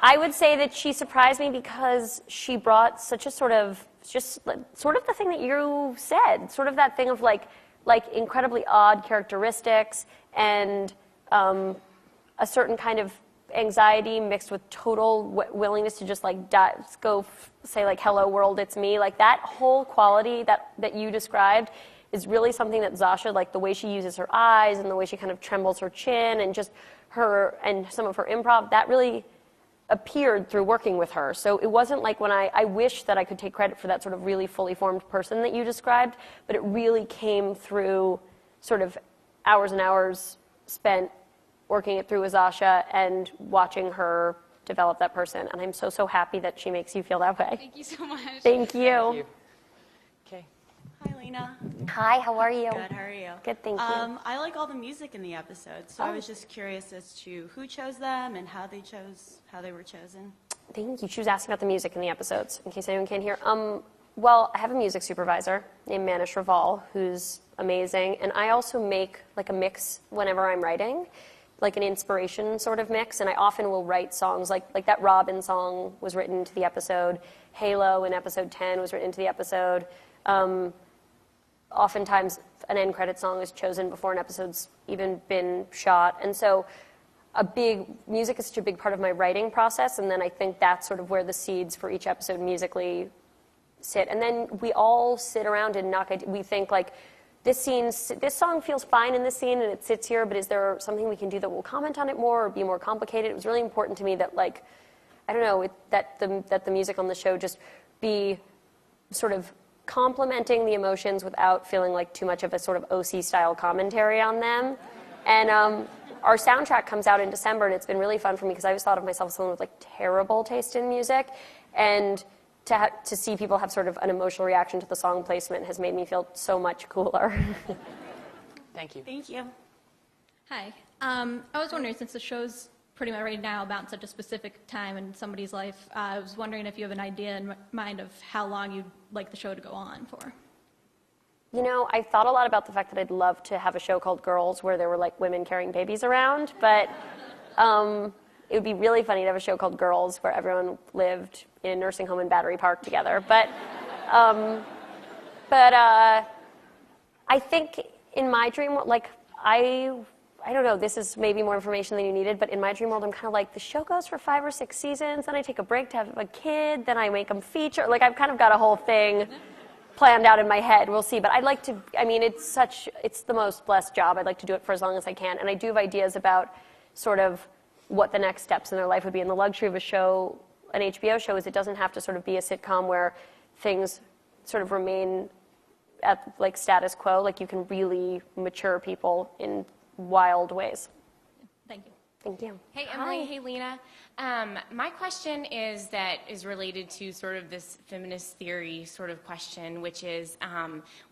I would say that she surprised me because she brought such a sort of the thing that you said, sort of that thing of like incredibly odd characteristics and a certain kind of anxiety mixed with total willingness to just like say like hello world, it's me. Like that whole quality that you described is really something that Zasha, like the way she uses her eyes and the way she kind of trembles her chin and just her and some of her improv, that really appeared through working with her. So it wasn't like when I wish that I could take credit for that sort of really fully formed person that you described, but it really came through sort of hours and hours spent working it through with Zasha and watching her develop that person. And I'm so happy that she makes you feel that way. Thank you so much. Thank you. Thank you. Okay. Hi, Lena. Hi, how are you? Good, how are you? Good, thank you. I like all the music in the episodes, so I was just curious as to who chose them and how they were chosen. Thank you. She was asking about the music in the episodes, in case anyone can't hear. Well, I have a music supervisor named Manish Raval, who's amazing, and I also make like a mix whenever I'm writing, like an inspiration sort of mix, and I often will write songs, like that Robin song was written into the episode, Halo in episode 10 was written into the episode. Oftentimes an end credit song is chosen before an episode's even been shot, and so music is such a big part of my writing process, and then I think that's sort of where the seeds for each episode musically sit. And then we all sit around and we think like, this song feels fine in this scene and it sits here, but is there something we can do that will comment on it more or be more complicated? It was really important to me that like, I don't know, that the music on the show just be sort of complementing the emotions without feeling like too much of a sort of OC style commentary on them. And our soundtrack comes out in December, and it's been really fun for me because I always thought of myself as someone with like terrible taste in music, and to see people have sort of an emotional reaction to the song placement has made me feel so much cooler. Thank you. Thank you. Hi. I was wondering, since the show's pretty much right now about such a specific time in somebody's life, I was wondering if you have an idea in mind of how long you'd like the show to go on for. You know, I thought a lot about the fact that I'd love to have a show called Girls where there were like women carrying babies around, but it would be really funny to have a show called Girls where everyone lived in a nursing home in Battery Park together. But I think in my dream, like I don't know, this is maybe more information than you needed, but in my dream world, I'm kind of like, the show goes for 5 or 6 seasons, then I take a break to have a kid, then I make them feature. Like, I've kind of got a whole thing planned out in my head. We'll see. But I'd like to, I mean, it's the most blessed job. I'd like to do it for as long as I can. And I do have ideas about sort of what the next steps in their life would be. And the luxury of a show, an HBO show, is it doesn't have to sort of be a sitcom where things sort of remain at, like, status quo. Like, you can really mature people in wild ways. Thank you. Thank you. Hey, Emily. Hey, Lena. My question is related to sort of this feminist theory sort of question, which is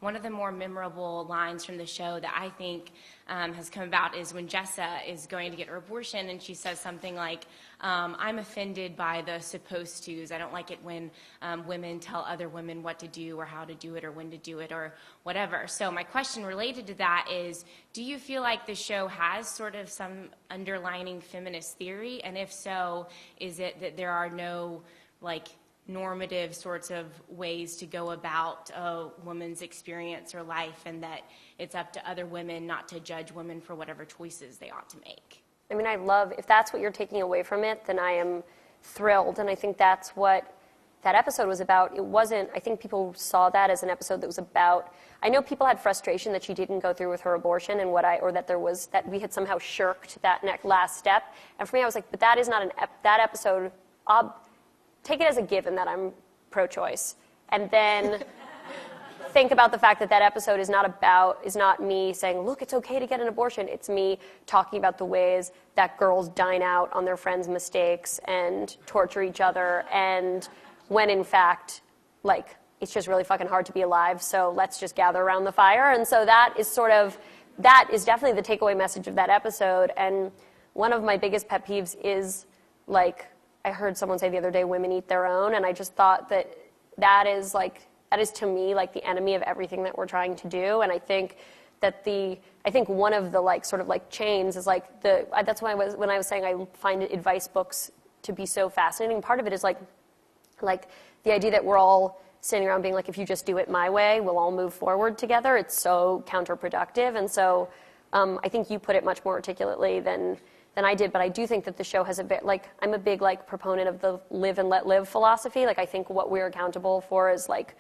one of the more memorable lines from the show that I think has come about is when Jessa is going to get her abortion, and she says something like, I'm offended by the supposed tos. I don't like it when women tell other women what to do or how to do it or when to do it or whatever. So my question related to that is, do you feel like the show has sort of some underlining feminist theory? And if so, is it that there are no like normative sorts of ways to go about a woman's experience or life, and that it's up to other women not to judge women for whatever choices they ought to make? I mean, if that's what you're taking away from it, then I am thrilled. And I think that's what that episode was about. It wasn't, I think people saw that as an episode that was about, I know people had frustration that she didn't go through with her abortion and that we had somehow shirked that last step. And for me, I was like, but that is not that episode, take it as a given that I'm pro-choice. And then think about the fact that episode is not me saying, look, it's okay to get an abortion. It's me talking about the ways that girls dine out on their friends' mistakes and torture each other and when in fact, like, it's just really fucking hard to be alive, so let's just gather around the fire. And so that is definitely the takeaway message of that episode. And one of my biggest pet peeves is, like, I heard someone say the other day, women eat their own, and I just thought that is to me like the enemy of everything that we're trying to do. And I think that one of the like sort of like chains is like that's why when I was saying I find advice books to be so fascinating. Part of it is like the idea that we're all sitting around being like, if you just do it my way, we'll all move forward together. It's so counterproductive. And so I think you put it much more articulately than I did. But I do think that the show has I'm a big like proponent of the live and let live philosophy. Like I think what we're accountable for is like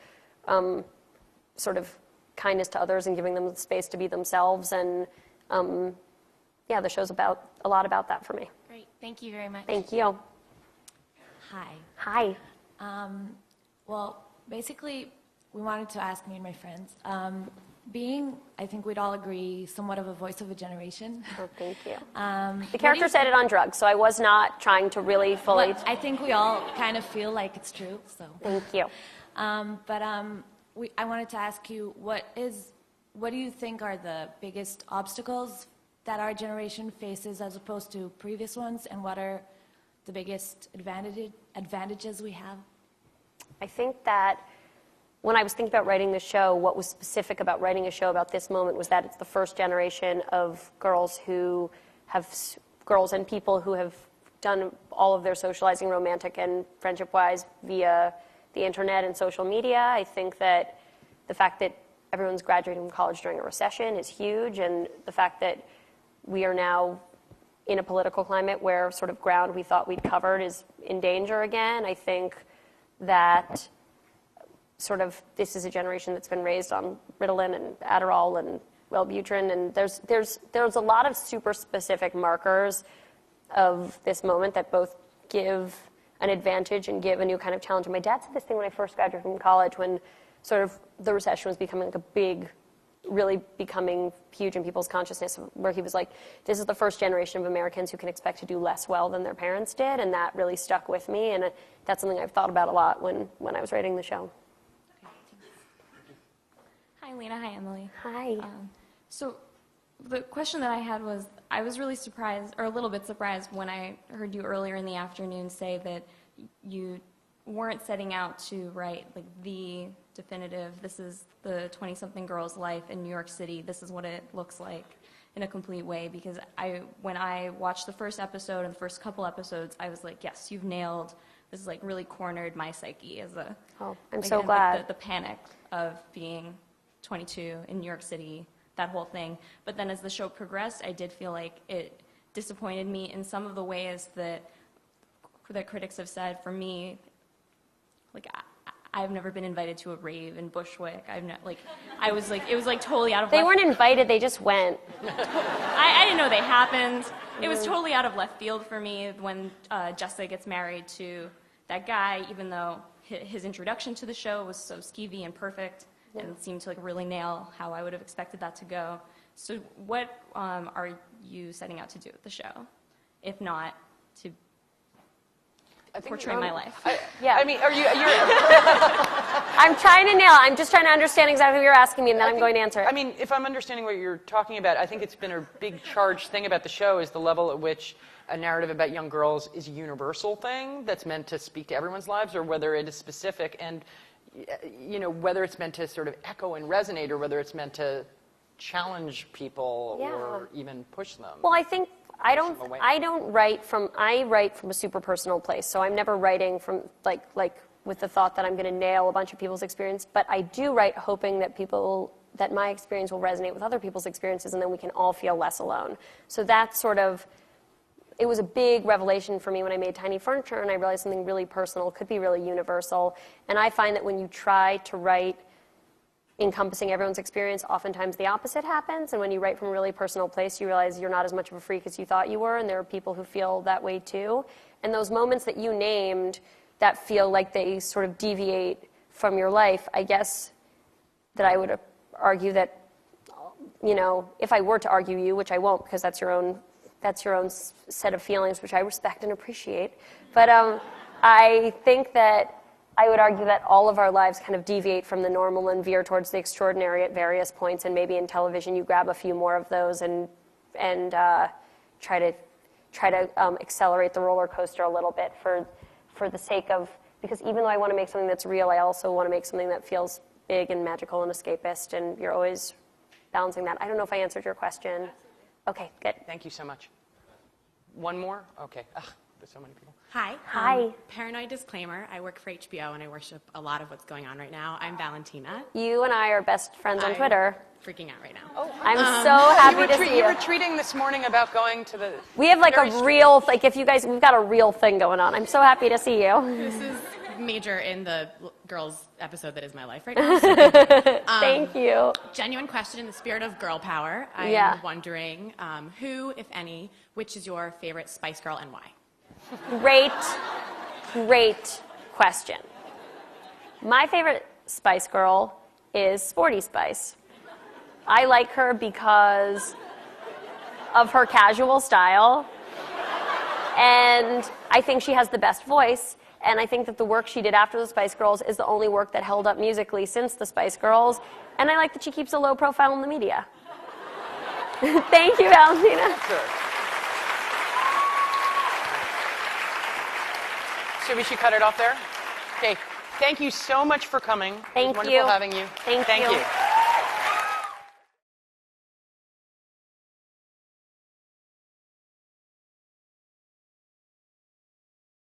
sort of kindness to others and giving them the space to be themselves. And the show's a lot about that for me. Great. Thank you very much. Thank you. Hi. Hi. Well, basically, we wanted to ask me and my friends, being, I think we'd all agree, somewhat of a voice of a generation. Oh, thank you. The character said it on drugs, so I was not trying to really fully... But I think we all kind of feel like it's true, so... Thank you. I wanted to ask you, what do you think are the biggest obstacles that our generation faces as opposed to previous ones, and what are the biggest advantages we have? I think that when I was thinking about writing the show, what was specific about writing a show about this moment was that it's the first generation of girls and people who have done all of their socializing, romantic and friendship-wise, via the internet and social media. I think that the fact that everyone's graduating from college during a recession is huge, and the fact that we are now in a political climate where sort of ground we thought we'd covered is in danger again. I think that sort of this is a generation that's been raised on Ritalin and Adderall and Wellbutrin, and there's a lot of super specific markers of this moment that both give an advantage and give a new kind of challenge. And my dad said this thing when I first graduated from college, when sort of the recession was becoming like really becoming huge in people's consciousness, where he was like, this is the first generation of Americans who can expect to do less well than their parents did, and that really stuck with me, and that's something I've thought about a lot when I was writing the show. Hi, Lena. Hi, Emily. Hi. So the question that I had was, I was really surprised, or a little bit surprised, when I heard you earlier in the afternoon say that you weren't setting out to write like the definitive, this is the 20-something girl's life in New York City, this is what it looks like in a complete way, because when I watched the first episode and the first couple episodes, I was like, yes, you've nailed, this is like really cornered my psyche as a... Oh, I'm so glad. Like the panic of being 22 in New York City, that whole thing. But then as the show progressed, I did feel like it disappointed me in some of the ways that critics have said. For me, like I've never been invited to a rave in Bushwick. It was like totally out of. They weren't invited; they just went. I didn't know they happened. It was totally out of left field for me when Jessa gets married to that guy, even though his introduction to the show was so skeevy and perfect. And it seemed to like really nail how I would have expected that to go. So what are you setting out to do with the show, if not to portray my life? Yeah. I mean, are you? I'm trying to nail it. I'm just trying to understand exactly what you're asking me, and then I'm going to answer it. I mean, if I'm understanding what you're talking about, I think it's been a big charged thing about the show is the level at which a narrative about young girls is a universal thing that's meant to speak to everyone's lives, or whether it is specific and. Whether it's meant to sort of echo and resonate, or whether it's meant to challenge people or even push them. Well, I think I write from a super personal place, so I'm never writing from like with the thought that I'm going to nail a bunch of people's experience. But I do write hoping that my experience will resonate with other people's experiences, and then we can all feel less alone. So that's sort of. It was a big revelation for me when I made Tiny Furniture, and I realized something really personal could be really universal. And I find that when you try to write encompassing everyone's experience, oftentimes the opposite happens. And when you write from a really personal place, you realize you're not as much of a freak as you thought you were, and there are people who feel that way too. And those moments that you named that feel like they sort of deviate from your life, I guess that I would argue that, if I were to argue you, which I won't because that's your own set of feelings, which I respect and appreciate. But I think that I would argue that all of our lives kind of deviate from the normal and veer towards the extraordinary at various points, and maybe in television you grab a few more of those and try to accelerate the roller coaster a little bit for the sake of, because even though I want to make something that's real, I also want to make something that feels big and magical and escapist, and you're always balancing that. I don't know if I answered your question. Okay, good. Thank you so much. One more? Okay. Ugh, there's so many people. Hi. Hi. Paranoid disclaimer. I work for HBO and I worship a lot of what's going on right now. I'm Valentina. You and I are best friends on Twitter. Freaking out right now. Oh, I'm so happy to see you. You were tweeting this morning about going to the... We have like a real, like if you guys, we've got a real thing going on. I'm so happy to see you. This is major in the girls episode that is my life right now. So thank you. Genuine question in the spirit of girl power. I am wondering who, if any, which is your favorite Spice Girl and why? Great question. My favorite Spice Girl is Sporty Spice. I like her because of her casual style, and I think she has the best voice, and I think that the work she did after the Spice Girls is the only work that held up musically since the Spice Girls, and I like that she keeps a low profile in the media. Thank you, Valentina. Sure. So we should cut it off there? Okay. Thank you so much for coming. Thank it was you. wonderful having you. Thank you. you.